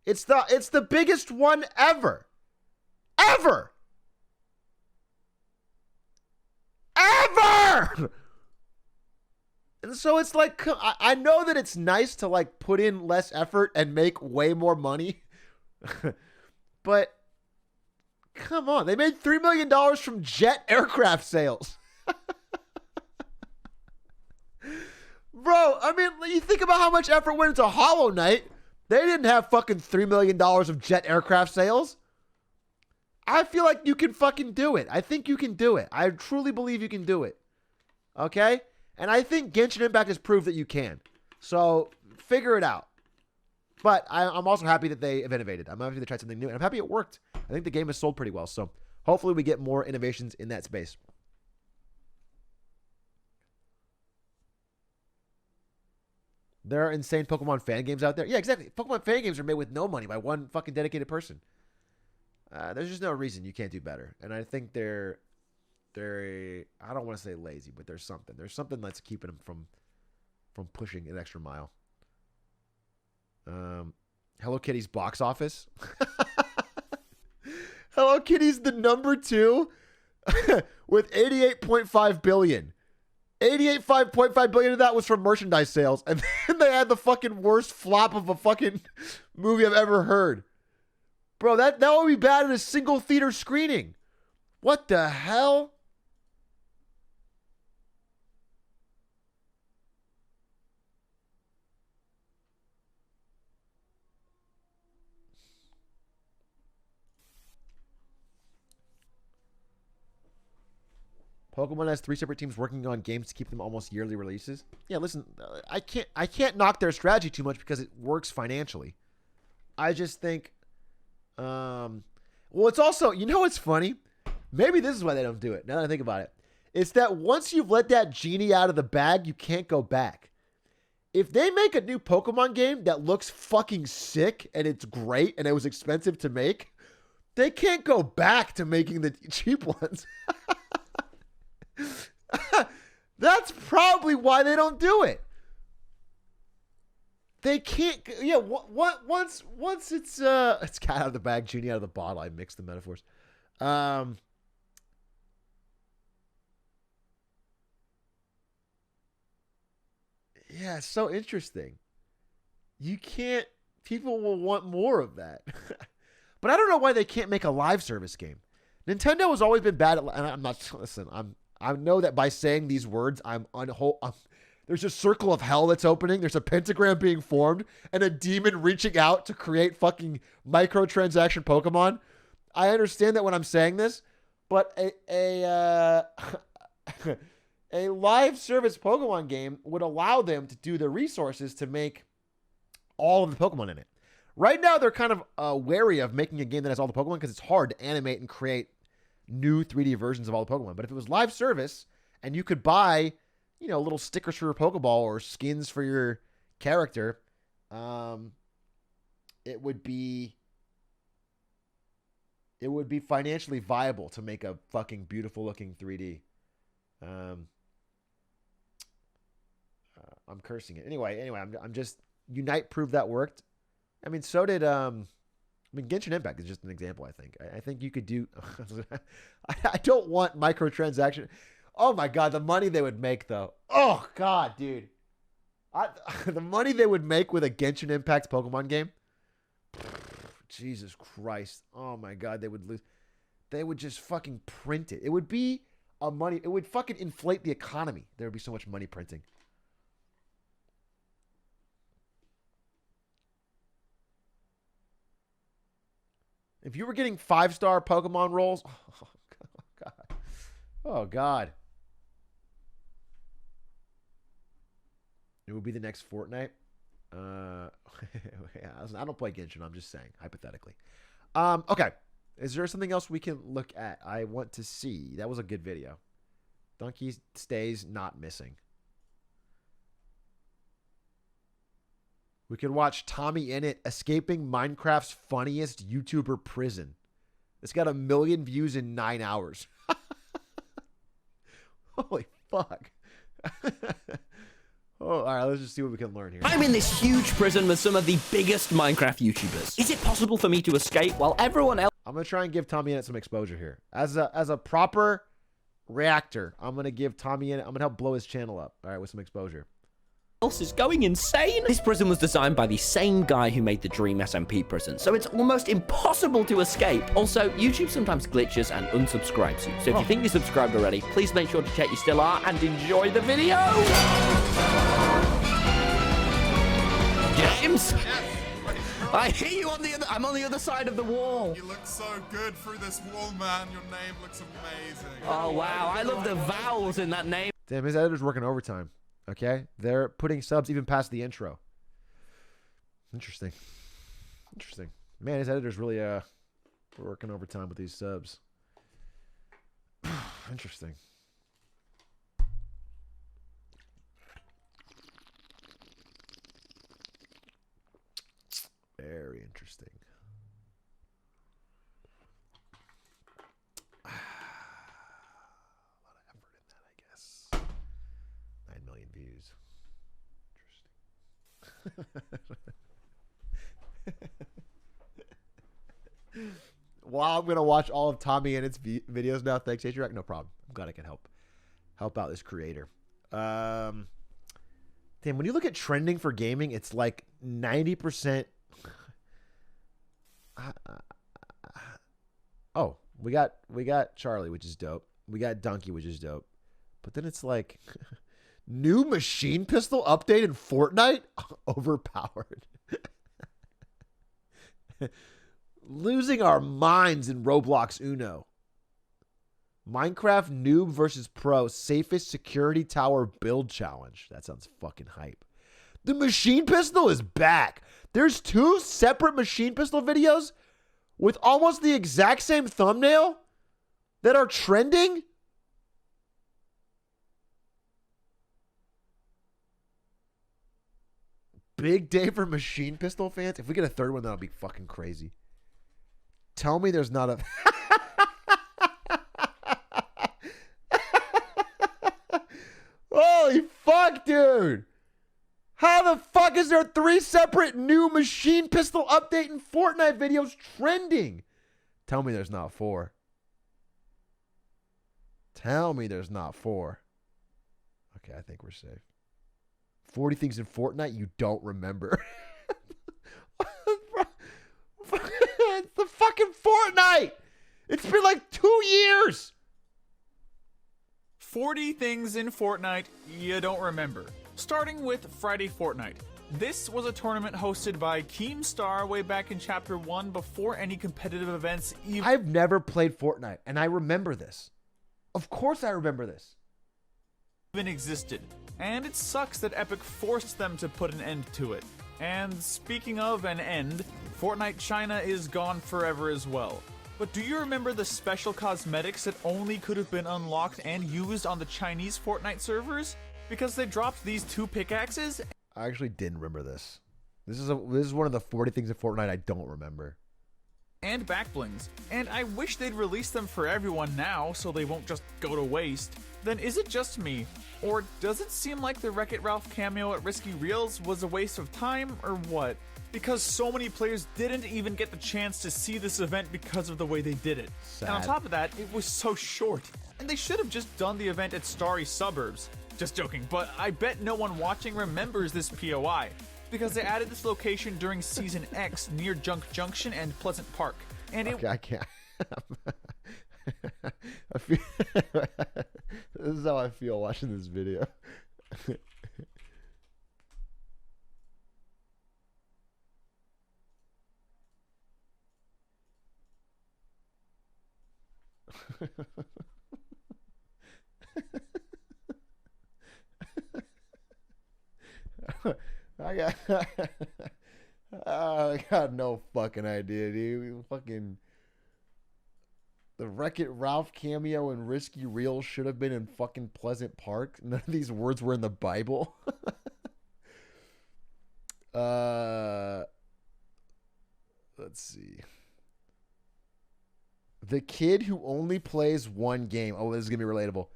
It's the biggest one ever. Ever! And so it's like, I know that it's nice to like put in less effort and make way more money. But come on, they made $3 million from jet aircraft sales. Bro, I mean, you think about how much effort went into Hollow Knight. They didn't have fucking $3 million of jet aircraft sales. I feel like you can fucking do it. I think you can do it. I truly believe you can do it. Okay? And I think Genshin Impact has proved that you can. So, figure it out. But I'm also happy that they have innovated. I'm happy they tried something new. And I'm happy it worked. I think the game has sold pretty well. So, hopefully we get more innovations in that space. There are insane Pokemon fan games out there. Yeah, exactly. Pokemon fan games are made with no money by one fucking dedicated person. There's just no reason you can't do better. And I think they're I don't want to say lazy, but there's something. There's something that's keeping them from pushing an extra mile. Hello Kitty's box office. Hello Kitty's the number 2 with $88.5 billion. $88.5 billion of that was from merchandise sales. And then they had the fucking worst flop of a fucking movie I've ever heard. Bro, that would be bad in a single theater screening. What the hell? Pokemon has 3 separate teams working on games to keep them almost yearly releases. Yeah, listen, I can't knock their strategy too much because it works financially. I just think, well, it's also, you know what's funny? Maybe this is why they don't do it. Now that I think about it, It's that once you've let that genie out of the bag, you can't go back. If they make a new Pokemon game that looks fucking sick and it's great and it was expensive to make, they can't go back to making the cheap ones. That's probably why they don't do it. They can't. Yeah. Once it's cat out of the bag, genie out of the bottle. I mixed the metaphors. Yeah, it's so interesting. You can't. People will want more of that. But I don't know why they can't make a live service game. Nintendo has always been bad at. And I'm not. Listen. I know that by saying these words, there's a circle of hell that's opening. There's a pentagram being formed and a demon reaching out to create fucking microtransaction Pokemon. I understand that when I'm saying this, but a live service Pokemon game would allow them to do the resources to make all of the Pokemon in it. Right now, they're kind of wary of making a game that has all the Pokemon because it's hard to animate and create new 3D versions of all the Pokemon. But if it was live service and you could buy, little stickers for your Pokeball or skins for your character, it would be financially viable to make a fucking beautiful looking 3D. I'm cursing it. Anyway, I'm just Unite proved that worked. I mean, so did Genshin Impact is just an example. I think you could do. I don't want microtransaction. Oh my god, the money they would make though. Oh god, dude, the money they would make with a Genshin Impact Pokemon game. Jesus Christ. Oh my god, they would lose. They would just fucking print it. It would be it would fucking inflate the economy. There would be so much money printing. If you were getting 5-star Pokemon rolls, oh god. Oh god. It would be the next Fortnite. Yeah, I don't play Genshin. I'm just saying, hypothetically. Okay. Is there something else we can look at? I want to see. That was a good video. Donkey stays not missing. We could watch Tommy Innit escaping Minecraft's funniest YouTuber prison. It's got 1 million views in 9 hours. Holy fuck. Oh, all right, let's just see what we can learn here. I'm in this huge prison with some of the biggest Minecraft YouTubers. Is it possible for me to escape while everyone else... I'm going to try and give Tommy Innit some exposure here. As a proper reactor, I'm going to give Tommy Innit... I'm going to help blow his channel up, all right, with some exposure. else is going insane. This prison was designed by the same guy who made the Dream SMP prison, so it's almost impossible to escape. Also, YouTube sometimes glitches and unsubscribes you, so if you think you're subscribed already, please make sure to check you still are and enjoy the video. James? I hear you on the other. I'm on the other side of the wall. You look so good through this wall, man. Your name looks amazing. Oh wow, I love the vowels in that name. Damn, his editor's working overtime. Okay, they're putting subs even past the intro. Interesting. Interesting. Man, his editor's really working overtime with these subs. Interesting. Very interesting. A lot of effort in that, I guess. 9 million views. Interesting. Well, I'm going to watch all of Tommy and its videos now. Thanks, Atrioc. No problem. I'm glad I can help out this creator. Damn, when you look at trending for gaming, it's like 90%. Oh, we got Charlie, which is dope. We got Donkey, which is dope. But then it's like new machine pistol update in Fortnite? Overpowered. Losing our minds in Roblox Uno. Minecraft noob versus pro safest security tower build challenge. That sounds fucking hype. The machine pistol is back. There's 2 separate machine pistol videos with almost the exact same thumbnail that are trending. big day for machine pistol fans. If we get a third one, that'll be fucking crazy. Tell me there's not a... Holy fuck, dude. How the fuck is there 3 separate new machine pistol update and Fortnite videos trending? Tell me there's not 4. Tell me there's not 4. Okay, I think we're safe. 40 things in Fortnite you don't remember. It's the fucking Fortnite. It's been like 2 years. 40 things in Fortnite you don't remember. Starting with Friday Fortnite. This was a tournament hosted by Keemstar way back in Chapter 1 before any competitive events I've never played Fortnite, and I remember this. Of course I remember this. even existed. And it sucks that Epic forced them to put an end to it. And speaking of an end, Fortnite China is gone forever as well. But do you remember the special cosmetics that only could have been unlocked and used on the Chinese Fortnite servers? Because they dropped these 2 pickaxes. I actually didn't remember this. This is one of the 40 things in Fortnite I don't remember. And backblings. And I wish they'd release them for everyone now so they won't just go to waste. Then is it just me? Or does it seem like the Wreck-It Ralph cameo at Risky Reels was a waste of time, or what? Because so many players didn't even get the chance to see this event because of the way they did it. Sad. And on top of that, it was so short. And they should have just done the event at Starry Suburbs. Just joking, but I bet no one watching remembers this POI. Because they added this location during Season X near Junk Junction and Pleasant Park. And Okay, I can't. I feel this is how I feel watching this video. I got no fucking idea, dude. Fucking the Wreck-It Ralph cameo and Risky Reels should have been in fucking Pleasant Park. None of these words were in the Bible. Let's see. The kid who only plays one game. Oh, this is gonna be relatable.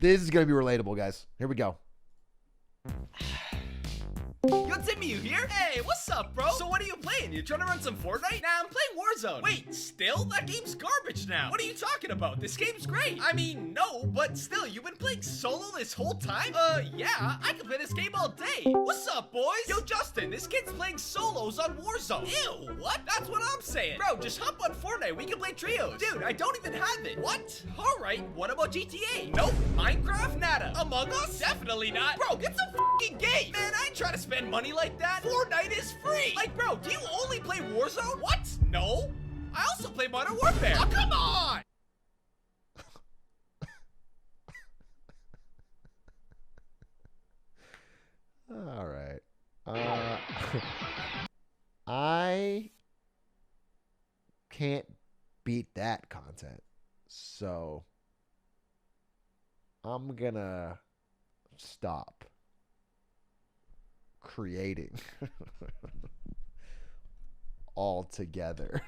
This is gonna be relatable, guys. Here we go. Yo, Timmy, you here? Hey, what's up, bro? So what are you playing? You trying to run some Fortnite? Nah, I'm playing Warzone. Wait, still? That game's garbage now. What are you talking about? This game's great. I mean, no, but still, you've been playing solo this whole time? Yeah, I can play this game all day. What's up, boys? Yo, Justin, this kid's playing solos on Warzone. Ew, what? That's what I'm saying. Bro, just hop on Fortnite. We can play trios. Dude, I don't even have it. What? All right, what about GTA? Nope. Minecraft? Nada. Among Us? Definitely not. Bro, get some fucking game. Man, I ain't trying to spend money like that. Fortnite is free. Like, bro, do you only play Warzone? What? No. I also play Modern Warfare. Oh, come on. All right. I can't beat that content. So I'm gonna stop creating altogether.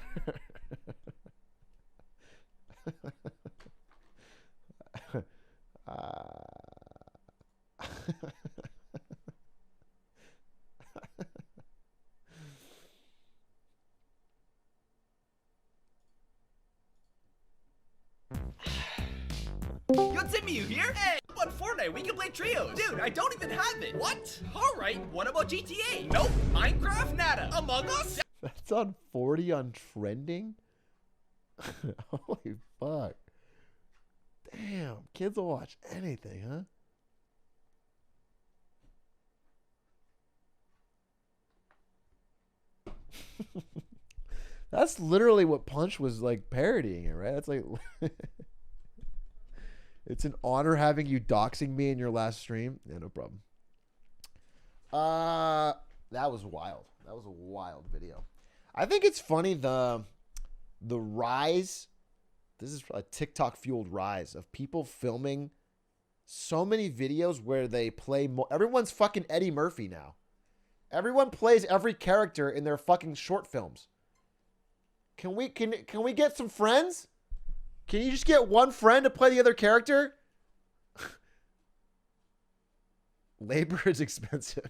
Yo, Timmy, you here? Hey, on Fortnite, we can play trios. Dude, I don't even have it. What? All right, what about GTA? Nope. Minecraft? Nada. Among Us? That's on 40 on trending? Holy fuck. Damn, kids will watch anything, huh? That's literally what Punch was like parodying it, right? That's like it's an honor having you doxing me in your last stream. Yeah, no problem. That was wild. That was a wild video. I think it's funny the rise. This is a TikTok fueled rise of people filming so many videos where they play. Everyone's fucking Eddie Murphy now. Everyone plays every character in their fucking short films. Can we get some friends? Can you just get one friend to play the other character? Labor is expensive.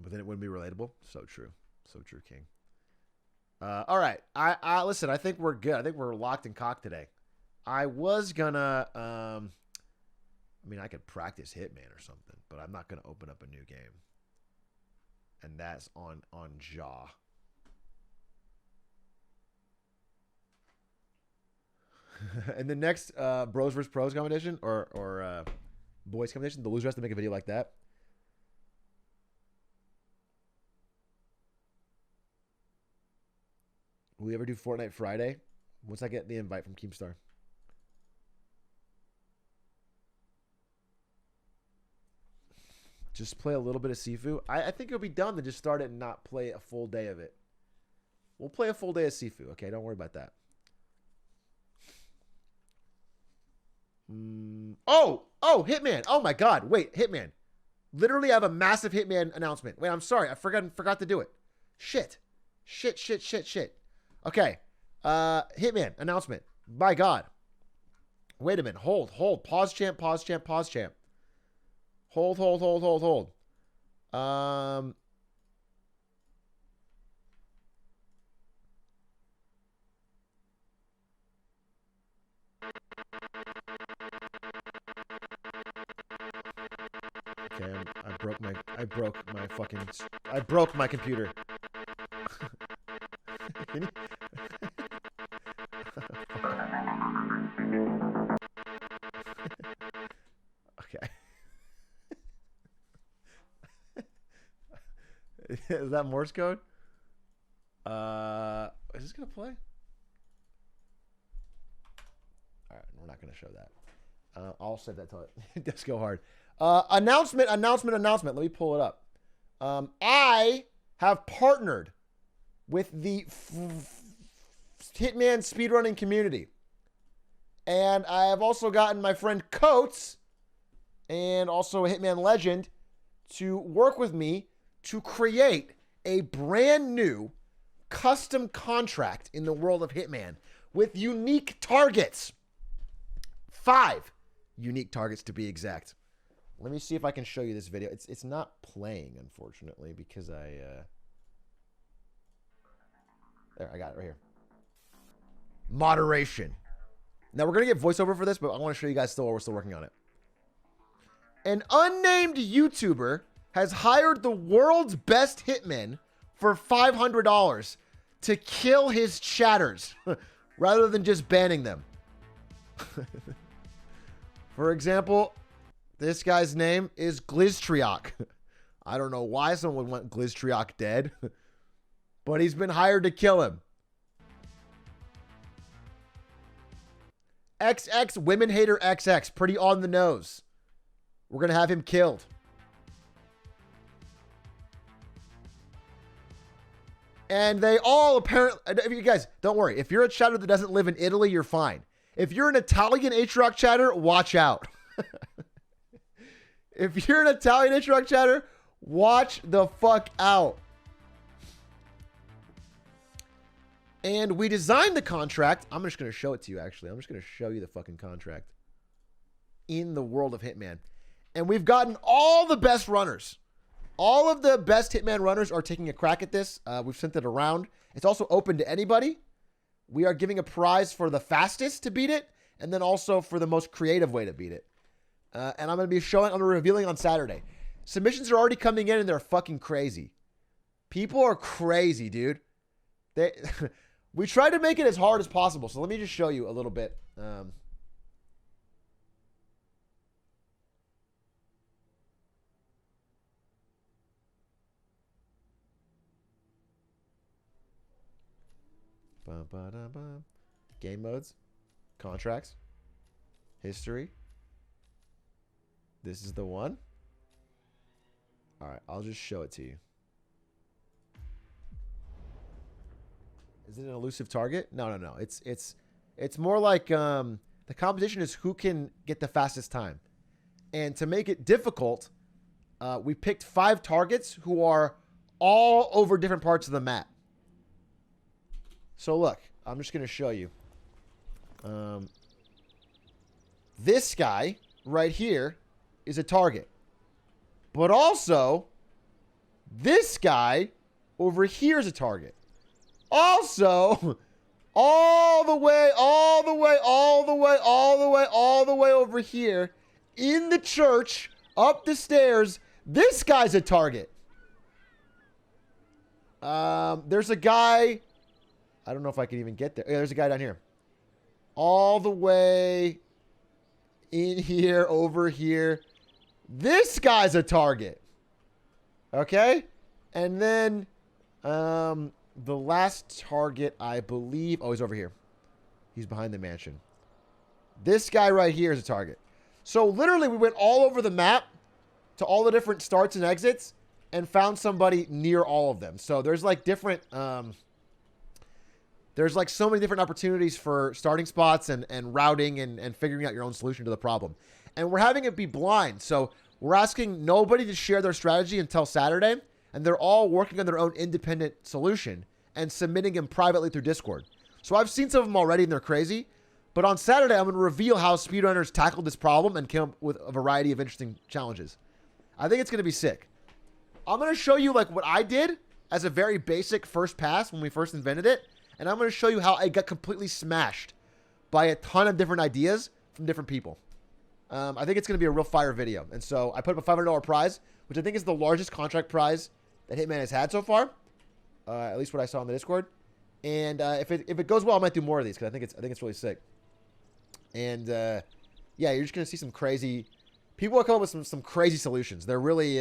But then it wouldn't be relatable. So true. So true, King. All right. I listen, I think we're good. I think we're locked and cocked today. I was gonna I mean, I could practice Hitman or something, but I'm not gonna open up a new game. And that's on Jaw. And the next Bros vs. Pros competition or Boys competition, the loser has to make a video like that. Will we ever do Fortnite Friday? Once I get the invite from Keemstar. Just play a little bit of Sifu. I think it'll be dumb to just start it and not play a full day of it. We'll play a full day of Sifu. Okay, don't worry about that. Oh, Hitman. Oh my God. Wait, Hitman. Literally, I have a massive Hitman announcement. Wait, I'm sorry. I forgot to do it. Shit. Okay. Hitman announcement. By God. Wait a minute. Hold. Pause champ. Hold. Okay, I broke my computer. Okay. Is that Morse code? Is this gonna play? All right, we're not gonna show that. I'll save that till it does go hard. Announcement. Let me pull it up. I have partnered with the Hitman speedrunning community. And I have also gotten my friend Coates and also a Hitman legend to work with me to create a brand new custom contract in the world of Hitman with unique targets. 5 unique targets to be exact. Let me see if I can show you this video. It's not playing, unfortunately, because there, I got it right here. Moderation. Now, we're going to get voiceover for this, but I want to show you guys we're still working on it. An unnamed YouTuber has hired the world's best hitman for $500 to kill his chatters rather than just banning them. For example, this guy's name is Atrioc. I don't know why someone would want Atrioc dead, but he's been hired to kill him. XX Women Hater XX, pretty on the nose. We're going to have him killed. And they all apparently, you guys, don't worry. If you're a chatter that doesn't live in Italy, you're fine. If you're an Italian Atrioc chatter, watch out. If you're an Italian Atrioc chatter, watch the fuck out. And we designed the contract. I'm just going to show it to you, actually. I'm just going to show you the fucking contract in the world of Hitman. And we've gotten all the best runners. All of the best Hitman runners are taking a crack at this. We've sent it around. It's also open to anybody. We are giving a prize for the fastest to beat it, and then also for the most creative way to beat it. And I'm going to be revealing on Saturday. Submissions are already coming in, and they're fucking crazy. People are crazy, dude. We tried to make it as hard as possible, so let me just show you a little bit. Game modes, contracts, history. This is the one. All right, I'll just show it to you. Is it an elusive target? No. It's more like the competition is who can get the fastest time. And to make it difficult, we picked 5 targets who are all over different parts of the map. So look, I'm just going to show you. This guy right here is a target. But also, this guy over here is a target. Also, all the way over here in the church, up the stairs, this guy's a target. There's a guy, I don't know if I can even get there. Yeah, there's a guy down here. All the way in here, over here. This guy's a target. Okay? And then, the last target, I believe... Oh, he's over here. He's behind the mansion. This guy right here is a target. So, literally, we went all over the map to all the different starts and exits and found somebody near all of them. So, there's, like, different... there's, like, so many different opportunities for starting spots and routing and figuring out your own solution to the problem. And we're having it be blind. So, we're asking nobody to share their strategy until Saturday. And they're all working on their own independent solution and submitting them privately through Discord. So I've seen some of them already and they're crazy. But on Saturday, I'm going to reveal how speedrunners tackled this problem and came up with a variety of interesting challenges. I think it's going to be sick. I'm going to show you like what I did as a very basic first pass when we first invented it. And I'm going to show you how I got completely smashed by a ton of different ideas from different people. I think it's going to be a real fire video. And so I put up a $500 prize, which I think is the largest contract prize that Hitman has had so far. At least what I saw on the Discord. And if it goes well, I might do more of these because I think it's really sick. And yeah, you're just going to see some crazy... People are coming up with some crazy solutions. They're really...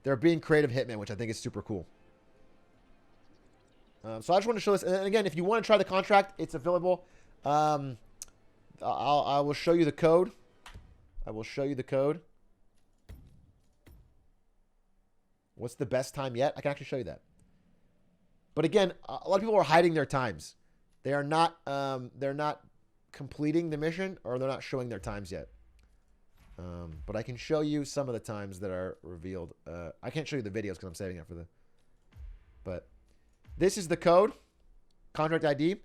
they're being creative Hitman, which I think is super cool. So I just want to show this. And again, if you want to try the contract, it's available. I will show you the code. What's the best time yet? I can actually show you that. But again, a lot of people are hiding their times. They're not completing the mission, or they're not showing their times yet. But I can show you some of the times that are revealed. I can't show you the videos because I'm saving it for the... But this is the code, contract ID. If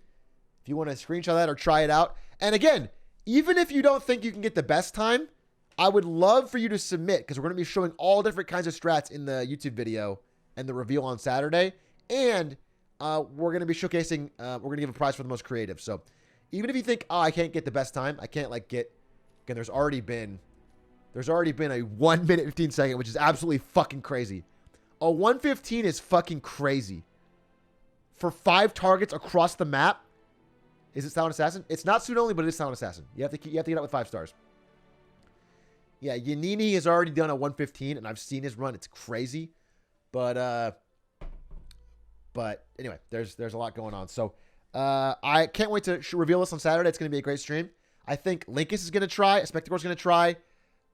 you want to screenshot that or try it out. And again, even if you don't think you can get the best time, I would love for you to submit because we're going to be showing all different kinds of strats in the YouTube video and the reveal on Saturday. And we're going to be showcasing, we're going to give a prize for the most creative. So even if you think, oh, I can't get the best time, I can't like get, again, there's already been a 1 minute 15 second, which is absolutely fucking crazy. A 1:15 is fucking crazy. For 5 targets across the map. Is it Silent Assassin? It's not suit only, but it is Silent Assassin. You have to get out with 5 stars. Yeah, Yanini has already done a 1:15, and I've seen his run. It's crazy. But anyway, there's a lot going on. So I can't wait to reveal this on Saturday. It's going to be a great stream. I think Linkus is going to try. Spectacor's going to try.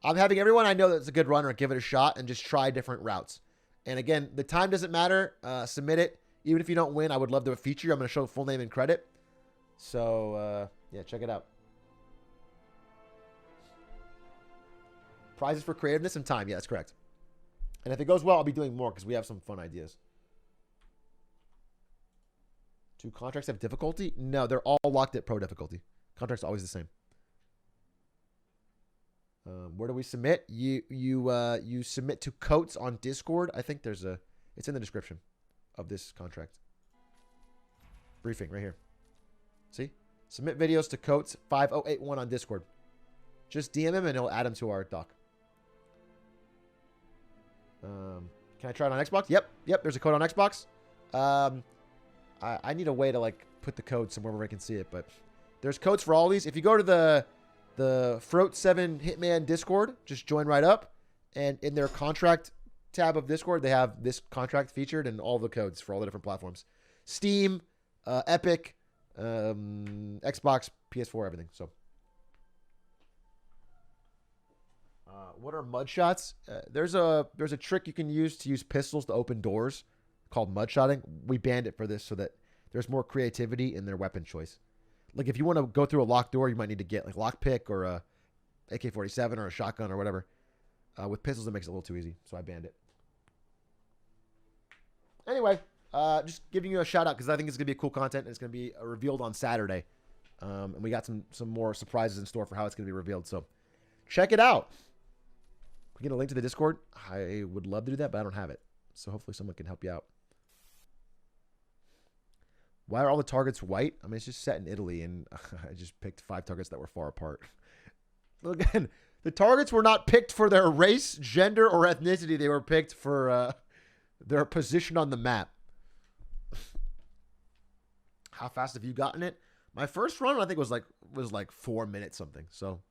I'm having everyone I know that's a good runner give it a shot and just try different routes. And again, the time doesn't matter. Submit it. Even if you don't win, I would love to feature you. I'm going to show full name and credit. So, yeah, check it out. Prizes for creativeness and time. Yeah, that's correct. And if it goes well, I'll be doing more because we have some fun ideas. Do contracts have difficulty? No, they're all locked at pro difficulty. Contract's always the same. Where do we submit? You submit to Coates on Discord. I think it's in the description of this contract. Briefing right here. See? Submit videos to Coates 5081 on Discord. Just DM him and he'll add him to our doc. Can I try it on Xbox? Yep. There's a code on Xbox. I need a way to like put the code somewhere where I can see it, but there's codes for all these. If you go to the Froat7 Hitman Discord, just join right up, and in their contract tab of Discord, they have this contract featured and all the codes for all the different platforms: Steam, Epic, Xbox, PS4, everything. So What are mud shots? There's a trick you can use to use pistols to open doors called mud shotting. We banned it for this so that there's more creativity in their weapon choice. Like if you want to go through a locked door, you might need to get like lockpick or a AK-47 or a shotgun or whatever. With pistols, it makes it a little too easy, so I banned it. Anyway, just giving you a shout out because I think it's gonna be a cool content. And it's gonna be revealed on Saturday, and we got some more surprises in store for how it's gonna be revealed. So check it out. We get a link to the Discord. I would love to do that, but I don't have it. So hopefully someone can help you out. Why are all the targets white? I mean, it's just set in Italy, and I just picked 5 targets that were far apart. Again, the targets were not picked for their race, gender, or ethnicity. They were picked for their position on the map. How fast have you gotten it? My first run, I think, was like 4 minutes something. So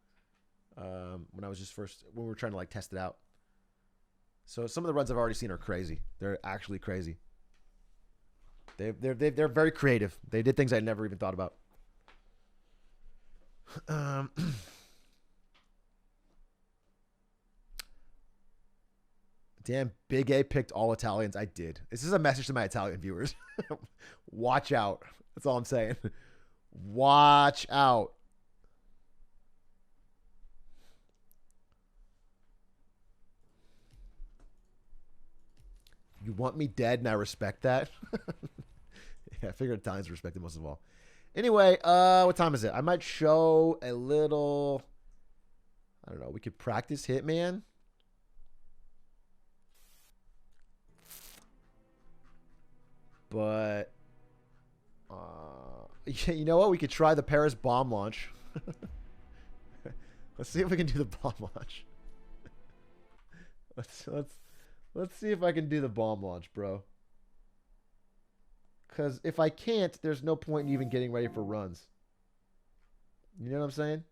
when we were trying to like test it out. So some of the runs I've already seen are crazy. They're actually crazy. They're very creative. They did things I never even thought about. Damn, Big A picked all Italians. I did. This is a message to my Italian viewers. Watch out. That's all I'm saying. Watch out. You want me dead, and I respect that. Yeah, I figured Italians respect it most of all. Anyway, what time is it? I might show a little. I don't know. We could practice Hitman. But you know what? We could try the Paris bomb launch. Let's see if we can do the bomb launch. Let's see if I can do the bomb launch, bro. Because if I can't, there's no point in even getting ready for runs. You know what I'm saying?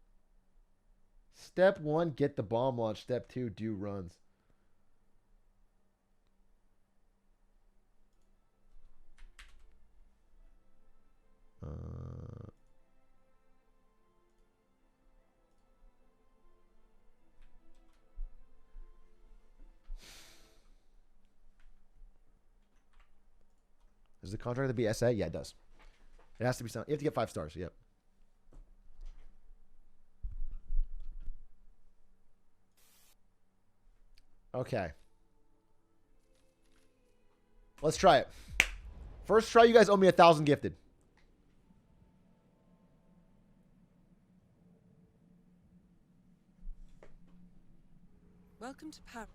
Step 1, get the bomb launch. Step 2, do runs. Does the contract have to be SA? Yeah, it does. It has to be sound. You have to get 5 stars. Yep. Okay. Let's try it. First try, you guys owe me 1,000 gifted. Welcome to Paris.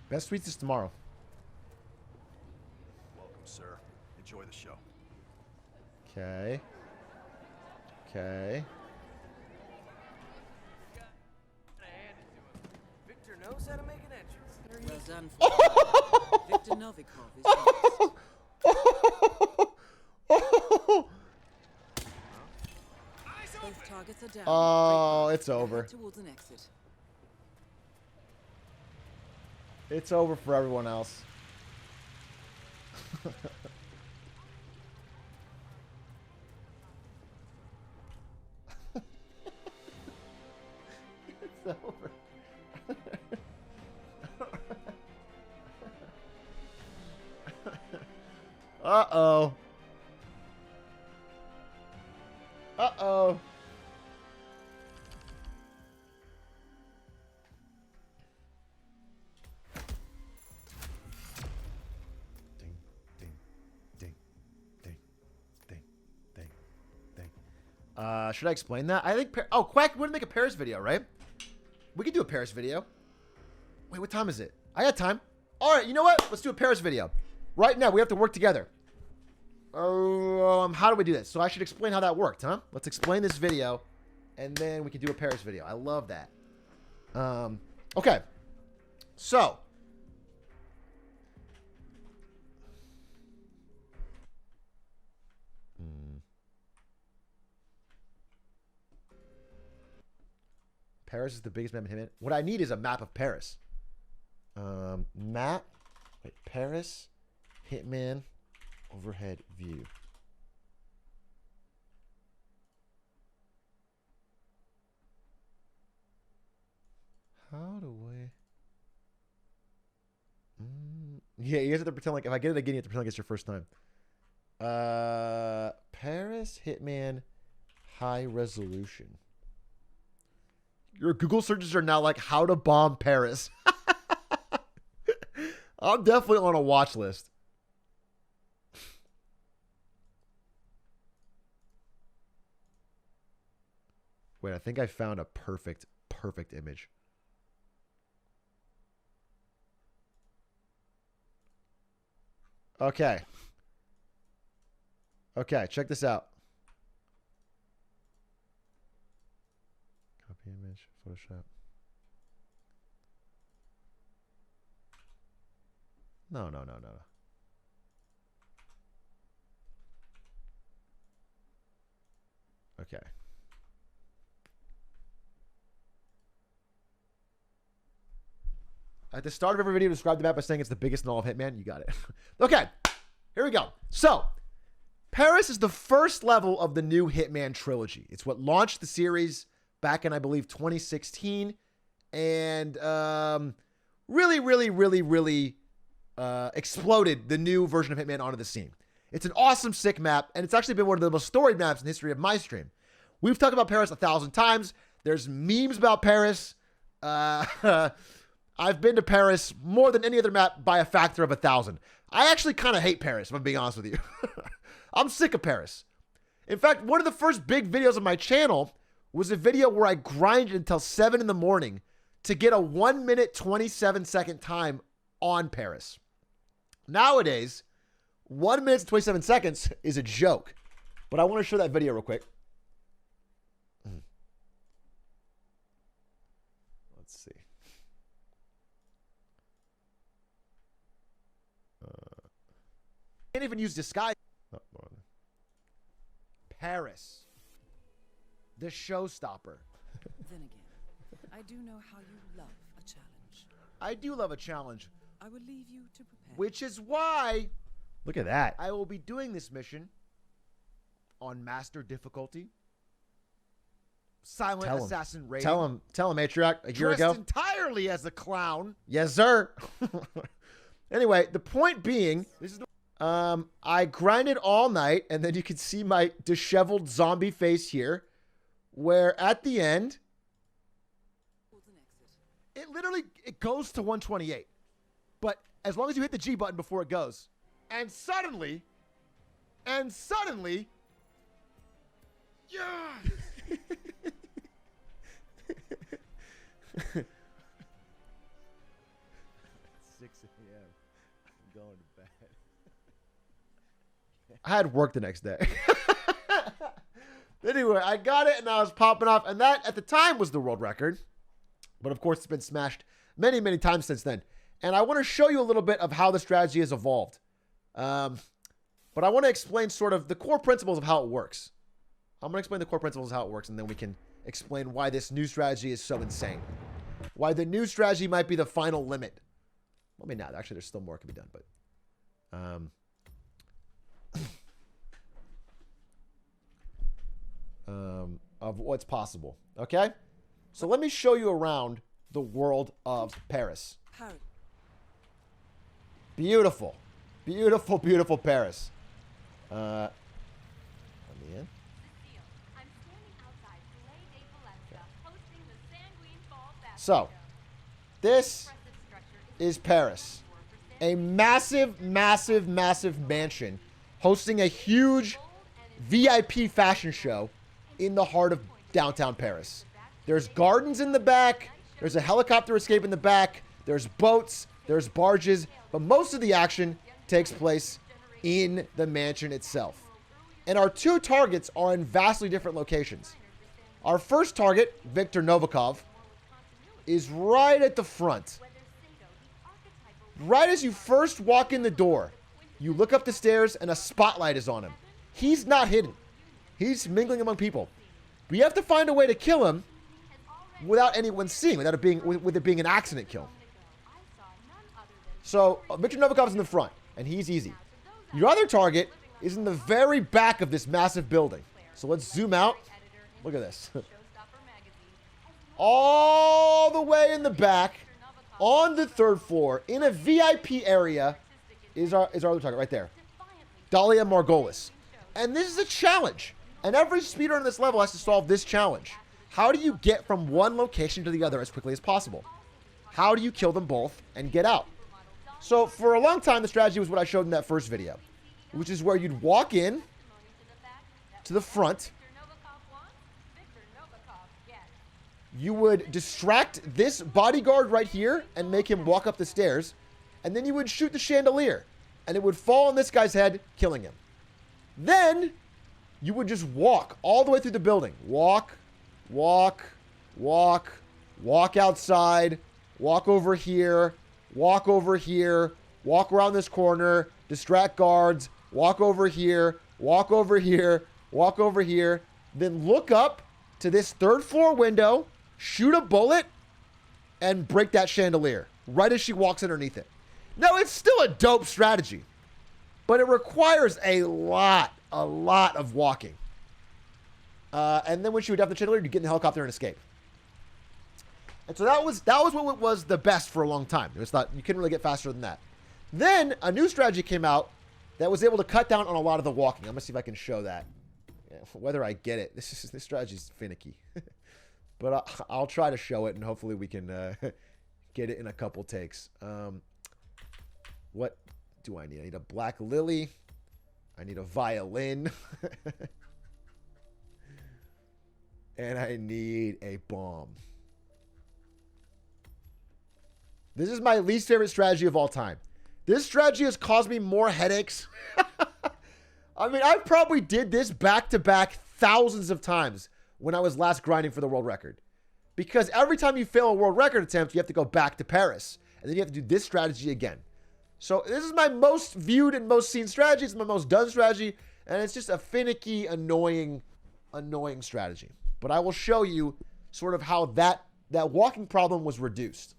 Best tweets is tomorrow. Welcome, sir. Enjoy the show. Okay. Okay. Victor knows how to make an entrance. Well done for Victor Novikov is both targets are down. Oh, it's over. Head towards an exit. It's over for everyone else. It's over. Uh-oh. Uh-oh. Should I explain that? I think... Oh, Quack, we're going to make a Paris video, right? We can do a Paris video. Wait, what time is it? I got time. All right, you know what? Let's do a Paris video. Right now, we have to work together. How do we do this? So I should explain how that worked, huh? Let's explain this video, and then we can do a Paris video. I love that. Okay. So... Paris is the biggest map in Hitman. What I need is a map of Paris. Map. Wait, Paris, Hitman, overhead view. How do I? Yeah, you guys have to pretend like if I get it again, you have to pretend like it's your first time. Paris, Hitman, high resolution. Your Google searches are now like how to bomb Paris. I'm definitely on a watch list. Wait, I think I found a perfect image. Okay. Okay, check this out. Copy image, Photoshop. No. Okay. At the start of every video, describe the map by saying it's the biggest in all of Hitman. You got it. Okay, here we go. So, Paris is the first level of the new Hitman trilogy. It's what launched the series back in, I believe, 2016. And really exploded the new version of Hitman onto the scene. It's an awesome, sick map, and it's actually been one of the most storied maps in the history of my stream. We've talked about Paris 1,000 times. There's memes about Paris. I've been to Paris more than any other map by a factor of 1,000. I actually kind of hate Paris, if I'm being honest with you. I'm sick of Paris. In fact, one of the first big videos on my channel was a video where I grinded until 7 in the morning to get a 1 minute, 27-second time on Paris. Nowadays, 1 minute and 27 seconds is a joke. But I want to show that video real quick. Let's see. Can't even use disguise. Oh, Paris. The showstopper. Then again, I do know how you love a challenge. I do love a challenge. I will leave you to prepare. Which is why, look at that, I will be doing this mission on master difficulty. Silent assassin rating. Tell him, Atrioc, a year ago. Dressed entirely as a clown. Yes, sir. Anyway, the point being, this is the I grinded all night, and then you can see my disheveled zombie face here, where at the end, it goes to 128. But as long as you hit the G button before it goes, and suddenly, yeah. Going to bed. I had work the next day. Anyway, I got it and I was popping off. And that, at the time, was the world record. But, of course, it's been smashed many, many times since then. And I want to show you a little bit of how the strategy has evolved. But I want to explain sort of the core principles of how it works. I'm going to explain the core principles of how it works, and then we can explain why this new strategy is so insane. Why the new strategy might be the final limit. Well, I mean, not. Actually, there's still more can be done, but... of what's possible. Okay? So let me show you around the world of Paris. Beautiful. Beautiful, beautiful Paris. Let me in. So, this is Paris. A massive, massive, massive mansion hosting a huge VIP fashion show in the heart of downtown Paris. There's gardens in the back. There's a helicopter escape in the back. There's boats. There's barges. But most of the action takes place in the mansion itself. And our two targets are in vastly different locations. Our first target, Viktor Novikov, is right at the front. Right as you first walk in the door, you look up the stairs and a spotlight is on him. He's not hidden. He's mingling among people. But you have to find a way to kill him without anyone seeing, without it being, with it being an accident kill. So Victor Novikov's in the front, and he's easy. Your other target is in the very back of this massive building. So let's zoom out. Look at this. All the way in the back, on the 3rd floor, in a VIP area, is our other target right there. Dahlia Margolis. And this is a challenge. And every speedrunner on this level has to solve this challenge. How do you get from one location to the other as quickly as possible? How do you kill them both and get out? So for a long time, the strategy was what I showed in that first video, which is where you'd walk in to the front. You would distract this bodyguard right here and make him walk up the stairs. And then you would shoot the chandelier. And it would fall on this guy's head, killing him. Then you would just walk all the way through the building. Walk, walk, walk, walk outside, walk over here, walk over here, walk around this corner, distract guards, walk over here, walk over here, walk over here, then look up to this 3rd floor window, shoot a bullet, and break that chandelier right as she walks underneath it. Now, it's still a dope strategy, but it requires a lot of walking. And then when she would have the chandelier, you'd get in the helicopter and escape. And so that was what was the best for a long time. It was thought you couldn't really get faster than that. Then a new strategy came out that was able to cut down on a lot of the walking. I'm gonna see if I can show that. Yeah, whether I get it, this strategy is finicky, but I'll try to show it, and hopefully we can get it in a couple takes. What do I need? I need a black lily. I need a violin. And I need a bomb. This is my least favorite strategy of all time. This strategy has caused me more headaches. I mean, I probably did this back-to-back thousands of times when I was last grinding for the world record. Because every time you fail a world record attempt, you have to go back to Paris. And then you have to do this strategy again. So this is my most viewed and most seen strategy. It's my most done strategy. And it's just a finicky, annoying strategy. But I will show you sort of how that walking problem was reduced.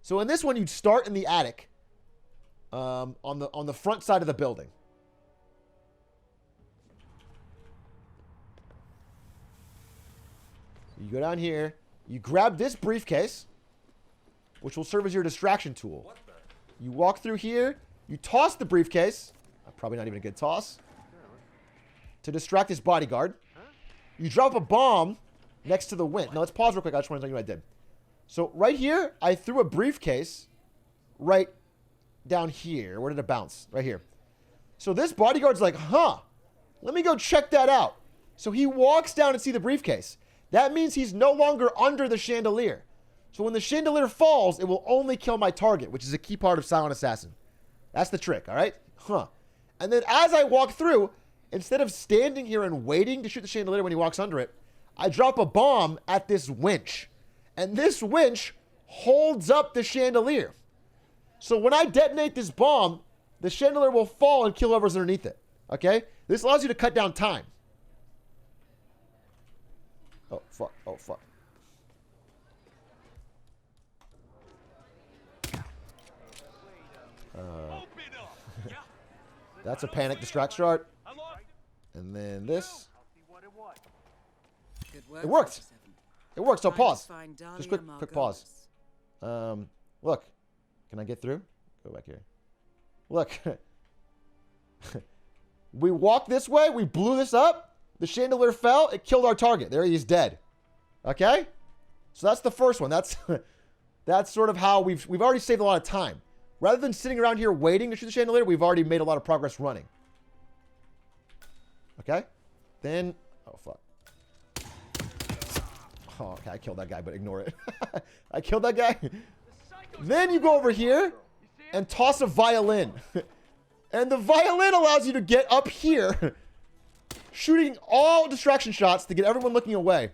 So in this one, you'd start in the attic on the front side of the building. You go down here. You grab this briefcase, which will serve as your distraction tool. You walk through here. You toss the briefcase. Probably not even a good toss. To distract his bodyguard. You drop a bomb next to the wind. Now, let's pause real quick. I just want to tell you what I did. So, right here, I threw a briefcase right down here. Where did it bounce? Right here. So, this bodyguard's like, huh, let me go check that out. So, he walks down and sees the briefcase. That means he's no longer under the chandelier. So, when the chandelier falls, it will only kill my target, which is a key part of Silent Assassin. That's the trick, all right? Huh. And then as I walk through, instead of standing here and waiting to shoot the chandelier when he walks under it, I drop a bomb at this winch. And this winch holds up the chandelier. So when I detonate this bomb, the chandelier will fall and kill whoever's underneath it. Okay? This allows you to cut down time. Oh, fuck. Oh, fuck. That's a panic distract start. And then this. It worked. It worked. So pause. Just quick pause. Look. Can I get through? Go back here. Look. We walked this way. We blew this up. The chandelier fell. It killed our target. There he is dead. Okay? So that's the first one. That's sort of how we've already saved a lot of time. Rather than sitting around here waiting to shoot the chandelier, we've already made a lot of progress running. Okay? Then, oh, fuck. Oh, okay, I killed that guy, but ignore it. I killed that guy. Then you go over here and toss a violin. And the violin allows you to get up here, shooting all distraction shots to get everyone looking away.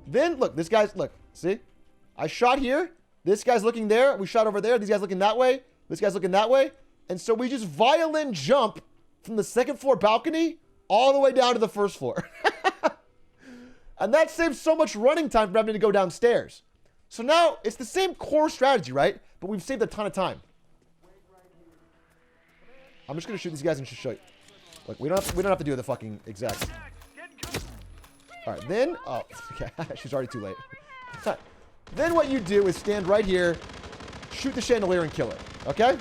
Then, look, this guy's, look, see? I shot here. This guy's looking there. We shot over there. These guys looking that way. This guy's looking that way. And so we just violin jump from the 2nd floor balcony all the way down to the 1st floor. And that saves so much running time for having to go downstairs. So now it's the same core strategy, right? But we've saved a ton of time. I'm just gonna shoot these guys and just show you. Look, we don't have to do the fucking exact. All right, then okay, she's already too late. Then what you do is stand right here, shoot the chandelier and kill it. Okay?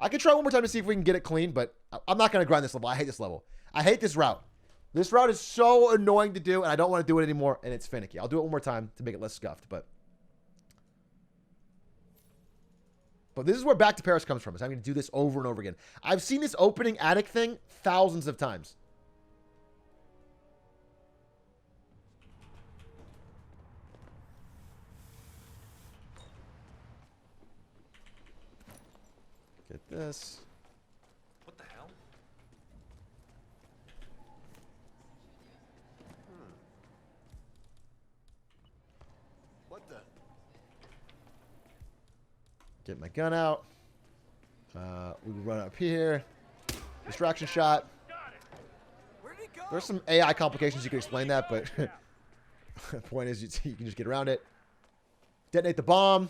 I can try one more time to see if we can get it clean, but I'm not gonna grind this level. I hate this level. I hate this route. This route is so annoying to do, and I don't want to do it anymore, and it's finicky. I'll do it one more time to make it less scuffed, but this is where Back to Paris comes from. Is I'm going to do this over and over again. I've seen this opening attic thing thousands of times. Get this. What the hell? What the? Get my gun out. We run up here. Distraction shot. There's some AI complications you can explain that, but the point is you can just get around it. Detonate the bomb.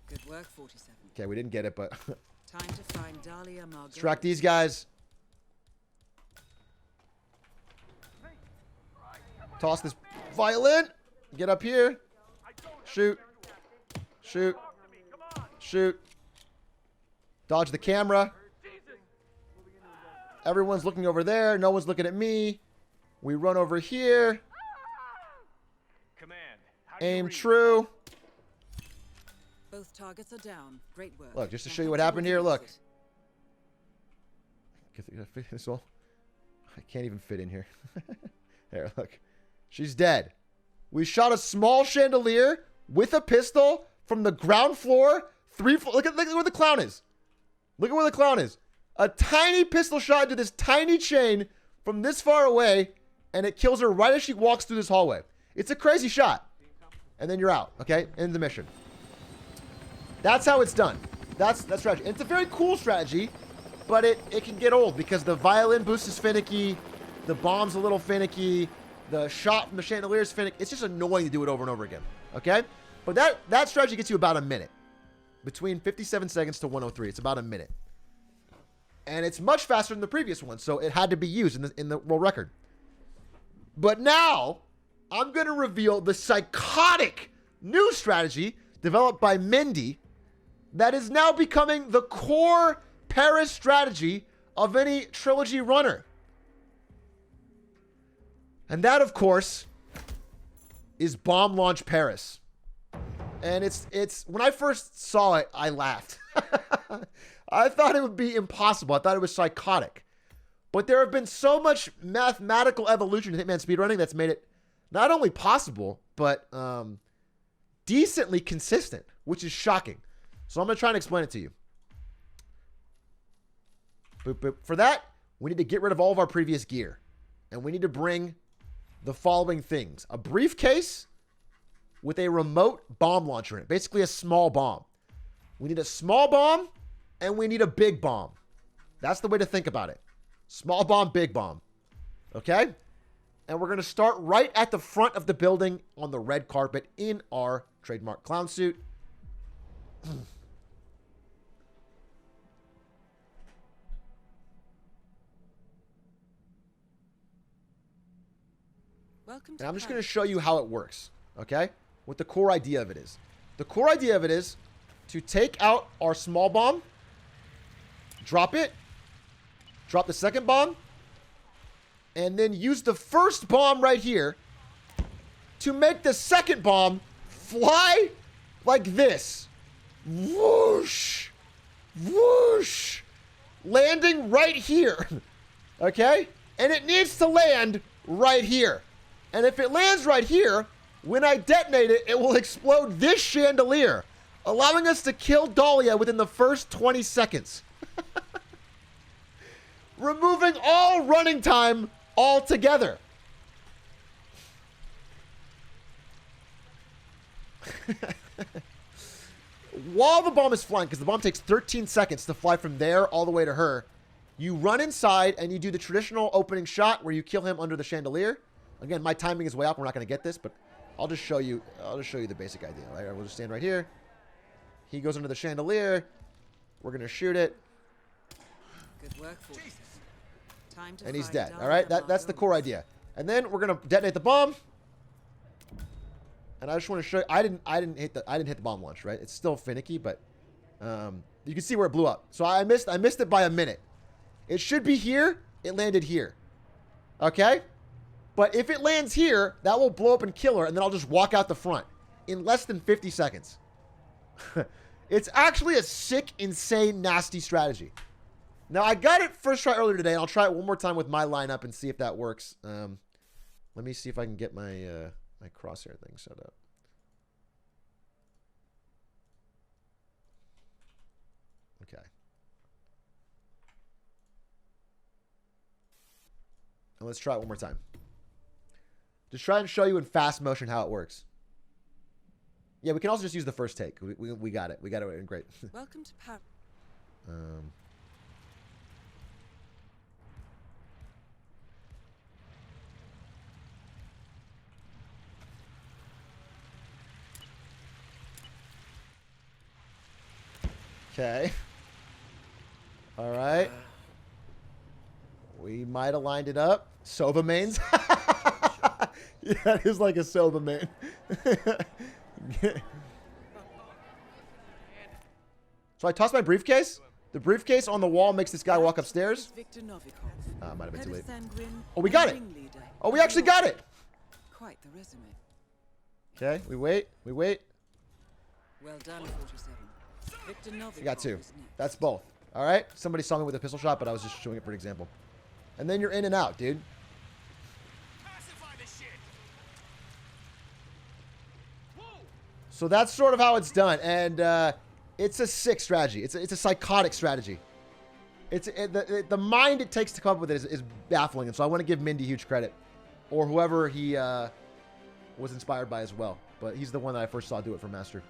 Good work, 47. Okay, we didn't get it, but Time to find Dahlia Margot. distract these guys. Toss this violin. Get up here. Shoot. Shoot. Shoot. Dodge the camera. Everyone's looking over there. No one's looking at me. We run over here. Aim true. Both targets are down. Great work. Look, just to show you what happened here, look. Can I fit this all? I can't even fit in here. There, look. She's dead. We shot a small chandelier with a pistol from the ground floor. Look at where the clown is. Look at where the clown is. A tiny pistol shot into this tiny chain from this far away, and it kills her right as she walks through this hallway. It's a crazy shot. And then you're out, okay? End the mission. That's how it's done. That's strategy. And it's a very cool strategy, but it can get old because the violin boost is finicky, the bomb's a little finicky, the shot from the chandelier is finicky. It's just annoying to do it over and over again, okay? But that strategy gets you about a minute. Between 57 seconds to 103. It's about a minute. And it's much faster than the previous one, so it had to be used in the world record. But now, I'm going to reveal the psychotic new strategy developed by Mindy that is now becoming the core Paris strategy of any trilogy runner. And that, of course, is Bomb Launch Paris. And it's when I first saw it, I laughed. I thought it would be impossible. I thought it was psychotic. But there have been so much mathematical evolution in Hitman speedrunning that's made it not only possible, but decently consistent, which is shocking. So I'm going to try and explain it to you. But for that, we need to get rid of all of our previous gear. And we need to bring the following things. A briefcase with a remote bomb launcher in it. Basically a small bomb. We need a small bomb and we need a big bomb. That's the way to think about it. Small bomb, big bomb. Okay? And we're going to start right at the front of the building on the red carpet in our trademark clown suit. Welcome And I'm just going to show you how it works. Okay? What the core idea of it is. The core idea of it is to take out our small bomb, drop it, drop the second bomb, and then use the first bomb right here to make the second bomb fly like this. Whoosh! Whoosh! Landing right here. Okay? And it needs to land right here. And if it lands right here, when I detonate it, it will explode this chandelier, allowing us to kill Dahlia within the first 20 seconds. Removing all running time altogether. While the bomb is flying, because the bomb takes 13 seconds to fly from there all the way to her, you run inside and you do the traditional opening shot where you kill him under the chandelier. Again, my timing is way off. We're not going to get this, but I'll just show you. I'll just show you the basic idea. Right? We'll just stand right here. He goes under the chandelier. We're going to shoot it. Good work, Fortress. Time to And he's find dead. out All right? about That's the those. core idea. And then we're going to detonate the bomb. And I just want to show you. I didn't hit the bomb launch, right? It's still finicky, but you can see where it blew up. So I missed it by a minute. It should be here. It landed here. Okay? But if it lands here, that will blow up and kill her, and then I'll just walk out the front in less than 50 seconds. It's actually a sick, insane, nasty strategy. Now, I got it first try earlier today, and I'll try it one more time with my lineup and see if that works. Let me see if I can get my my crosshair thing set up. Okay. And let's try it one more time. Just try and show you in fast motion how it works. Yeah, we can also just use the first take. We got it. We got it in great. Welcome to Paris. Okay. All right. We might have lined it up. Soba mains. Yeah, it is like a soba main. So I tossed my briefcase. The briefcase on the wall makes this guy walk upstairs. Victor Novikov. Might have been too late. Sanguine, Oh, we got it. ringleader. Oh, we actually got it. Quite the resume. Okay, we wait. We wait. Well done, 47. Victor Novikov. We got two. is next. That's both. All right. Somebody saw me with a pistol shot, but I was just showing it for an example. And then you're in and out, dude. So that's sort of how it's done, and it's a sick strategy. It's a psychotic strategy. The mind it takes to come up with it is baffling, and so I want to give Mindy huge credit, or whoever he was inspired by as well. But he's the one that I first saw do it for Master.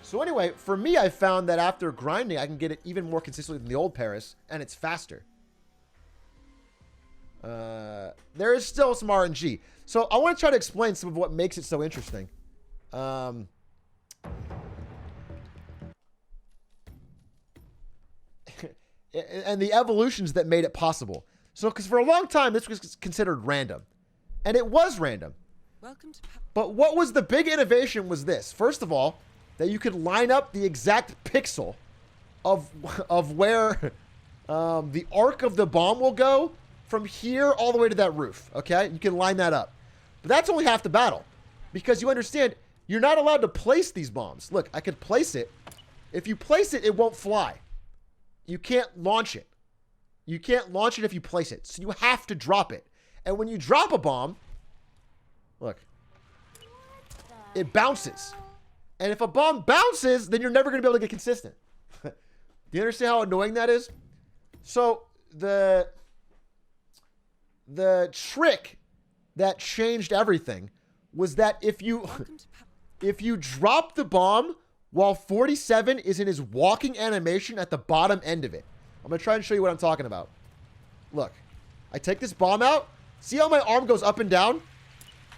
So anyway, for me, I found that after grinding, I can get it even more consistently than the old Paris, and it's faster. There is still some RNG. So I want to try to explain some of what makes it so interesting. And the evolutions that made it possible. So, because for a long time, this was considered random. And it was random. Welcome to But what was the big innovation was this. First of all, that you could line up the exact pixel of where the arc of the bomb will go from here all the way to that roof. Okay? You can line that up. But that's only half the battle. Because you understand, you're not allowed to place these bombs. Look, I could place it. If you place it, it won't fly. You can't launch it. You can't launch it if you place it. So you have to drop it. And when you drop a bomb, look, it bounces. And if a bomb bounces, then you're never going to be able to get consistent. Do you understand how annoying that is? So the trick that changed everything was that if you drop the bomb while 47 is in his walking animation at the bottom end of it. I'm going to try and show you what I'm talking about. Look, I take this bomb out. See how my arm goes up and down?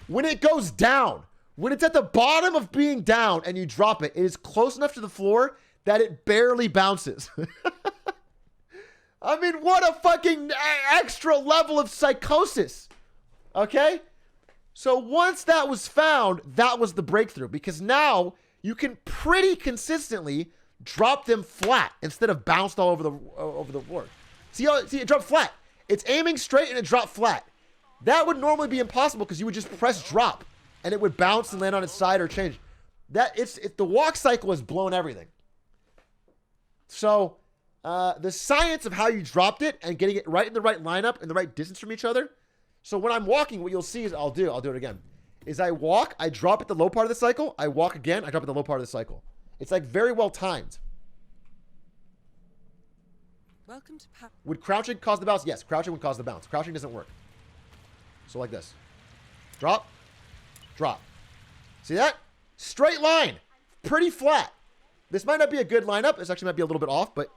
When it goes down, when it's at the bottom of being down and you drop it, it is close enough to the floor that it barely bounces. I mean, what a fucking extra level of psychosis. Okay? So once that was found, that was the breakthrough. Because now you can pretty consistently drop them flat instead of bounced all over the floor. See, it dropped flat. It's aiming straight and it dropped flat. That would normally be impossible because you would just press drop and it would bounce and land on its side or change. The walk cycle has blown everything. So the science of how you dropped it and getting it right in the right lineup and the right distance from each other. So when I'm walking, what you'll see is I'll do it again. Is I walk, I drop at the low part of the cycle, I walk again, I drop at the low part of the cycle. It's like very well timed. Welcome to Would crouching cause the bounce? Yes, crouching would cause the bounce. Crouching doesn't work. So like this. Drop, drop. See that? Straight line. Pretty flat. This might not be a good lineup. This actually might be a little bit off, but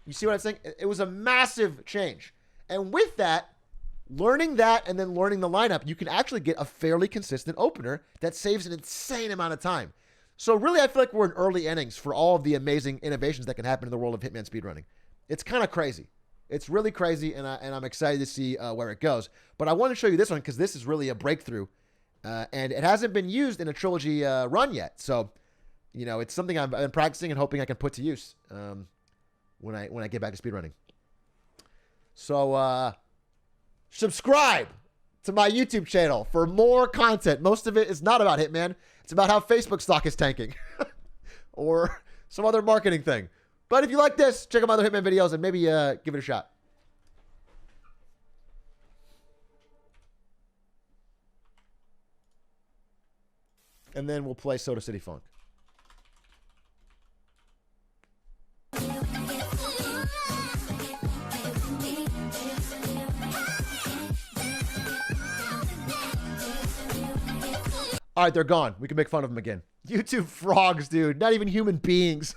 you see what I'm saying? It was a massive change. And with that, Learning that and then learning the lineup, you can actually get a fairly consistent opener that saves an insane amount of time. So really, I feel like we're in early innings for all of the amazing innovations that can happen in the world of Hitman speedrunning. It's kind of crazy. It's really crazy, and I'm excited to see where it goes. But I want to show you this one because this is really a breakthrough, and it hasn't been used in a trilogy run yet. So, you know, it's something I've been practicing and hoping I can put to use when I get back to speedrunning. So, subscribe to my YouTube channel for more content. Most of it is not about Hitman. It's about how Facebook stock is tanking or some other marketing thing. But if you like this, check out my other Hitman videos and maybe give it a shot. And then we'll play Soda City Funk. All right, they're gone. We can make fun of them again. YouTube frogs, dude. Not even human beings.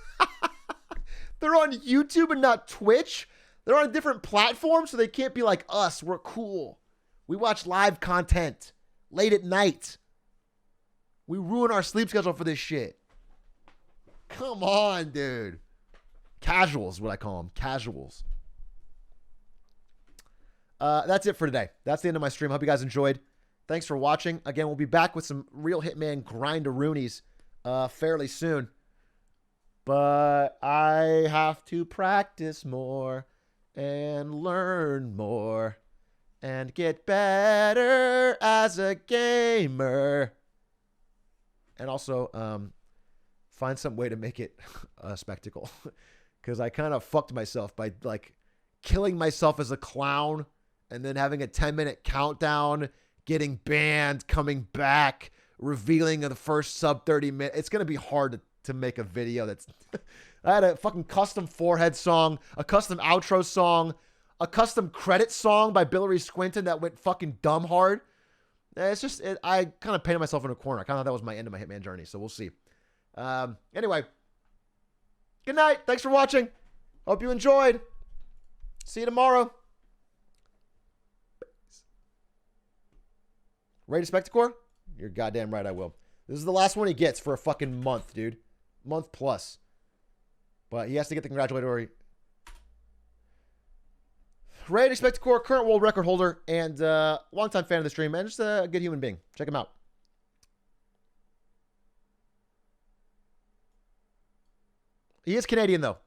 They're on YouTube and not Twitch. They're on different platforms, so they can't be like us. We're cool. We watch live content late at night. We ruin our sleep schedule for this shit. Come on, dude. Casuals is what I call them. Casuals. That's it for today. That's the end of my stream. Hope you guys enjoyed. Thanks for watching. Again, we'll be back with some real Hitman grind-a-roonies fairly soon. But I have to practice more and learn more and get better as a gamer. And also find some way to make it a spectacle. Because I kind of fucked myself by like killing myself as a clown and then having a 10-minute countdown, getting banned, coming back, revealing in the first sub 30 minutes. It's going to be hard to make a video that's... I had a fucking custom forehead song, a custom outro song, a custom credit song by Billary Squinton that went fucking dumb hard. It's just... I kind of painted myself in a corner. I kind of thought that was my end of my Hitman journey, so we'll see. Anyway. Good night. Thanks for watching. Hope you enjoyed. See you tomorrow. Ready to Spectacore? You're goddamn right I will. This is the last one he gets for a fucking month, dude. Month plus. But he has to get the congratulatory. Ready to Spectacore, current world record holder, and longtime fan of the stream, and just a good human being. Check him out. He is Canadian, though.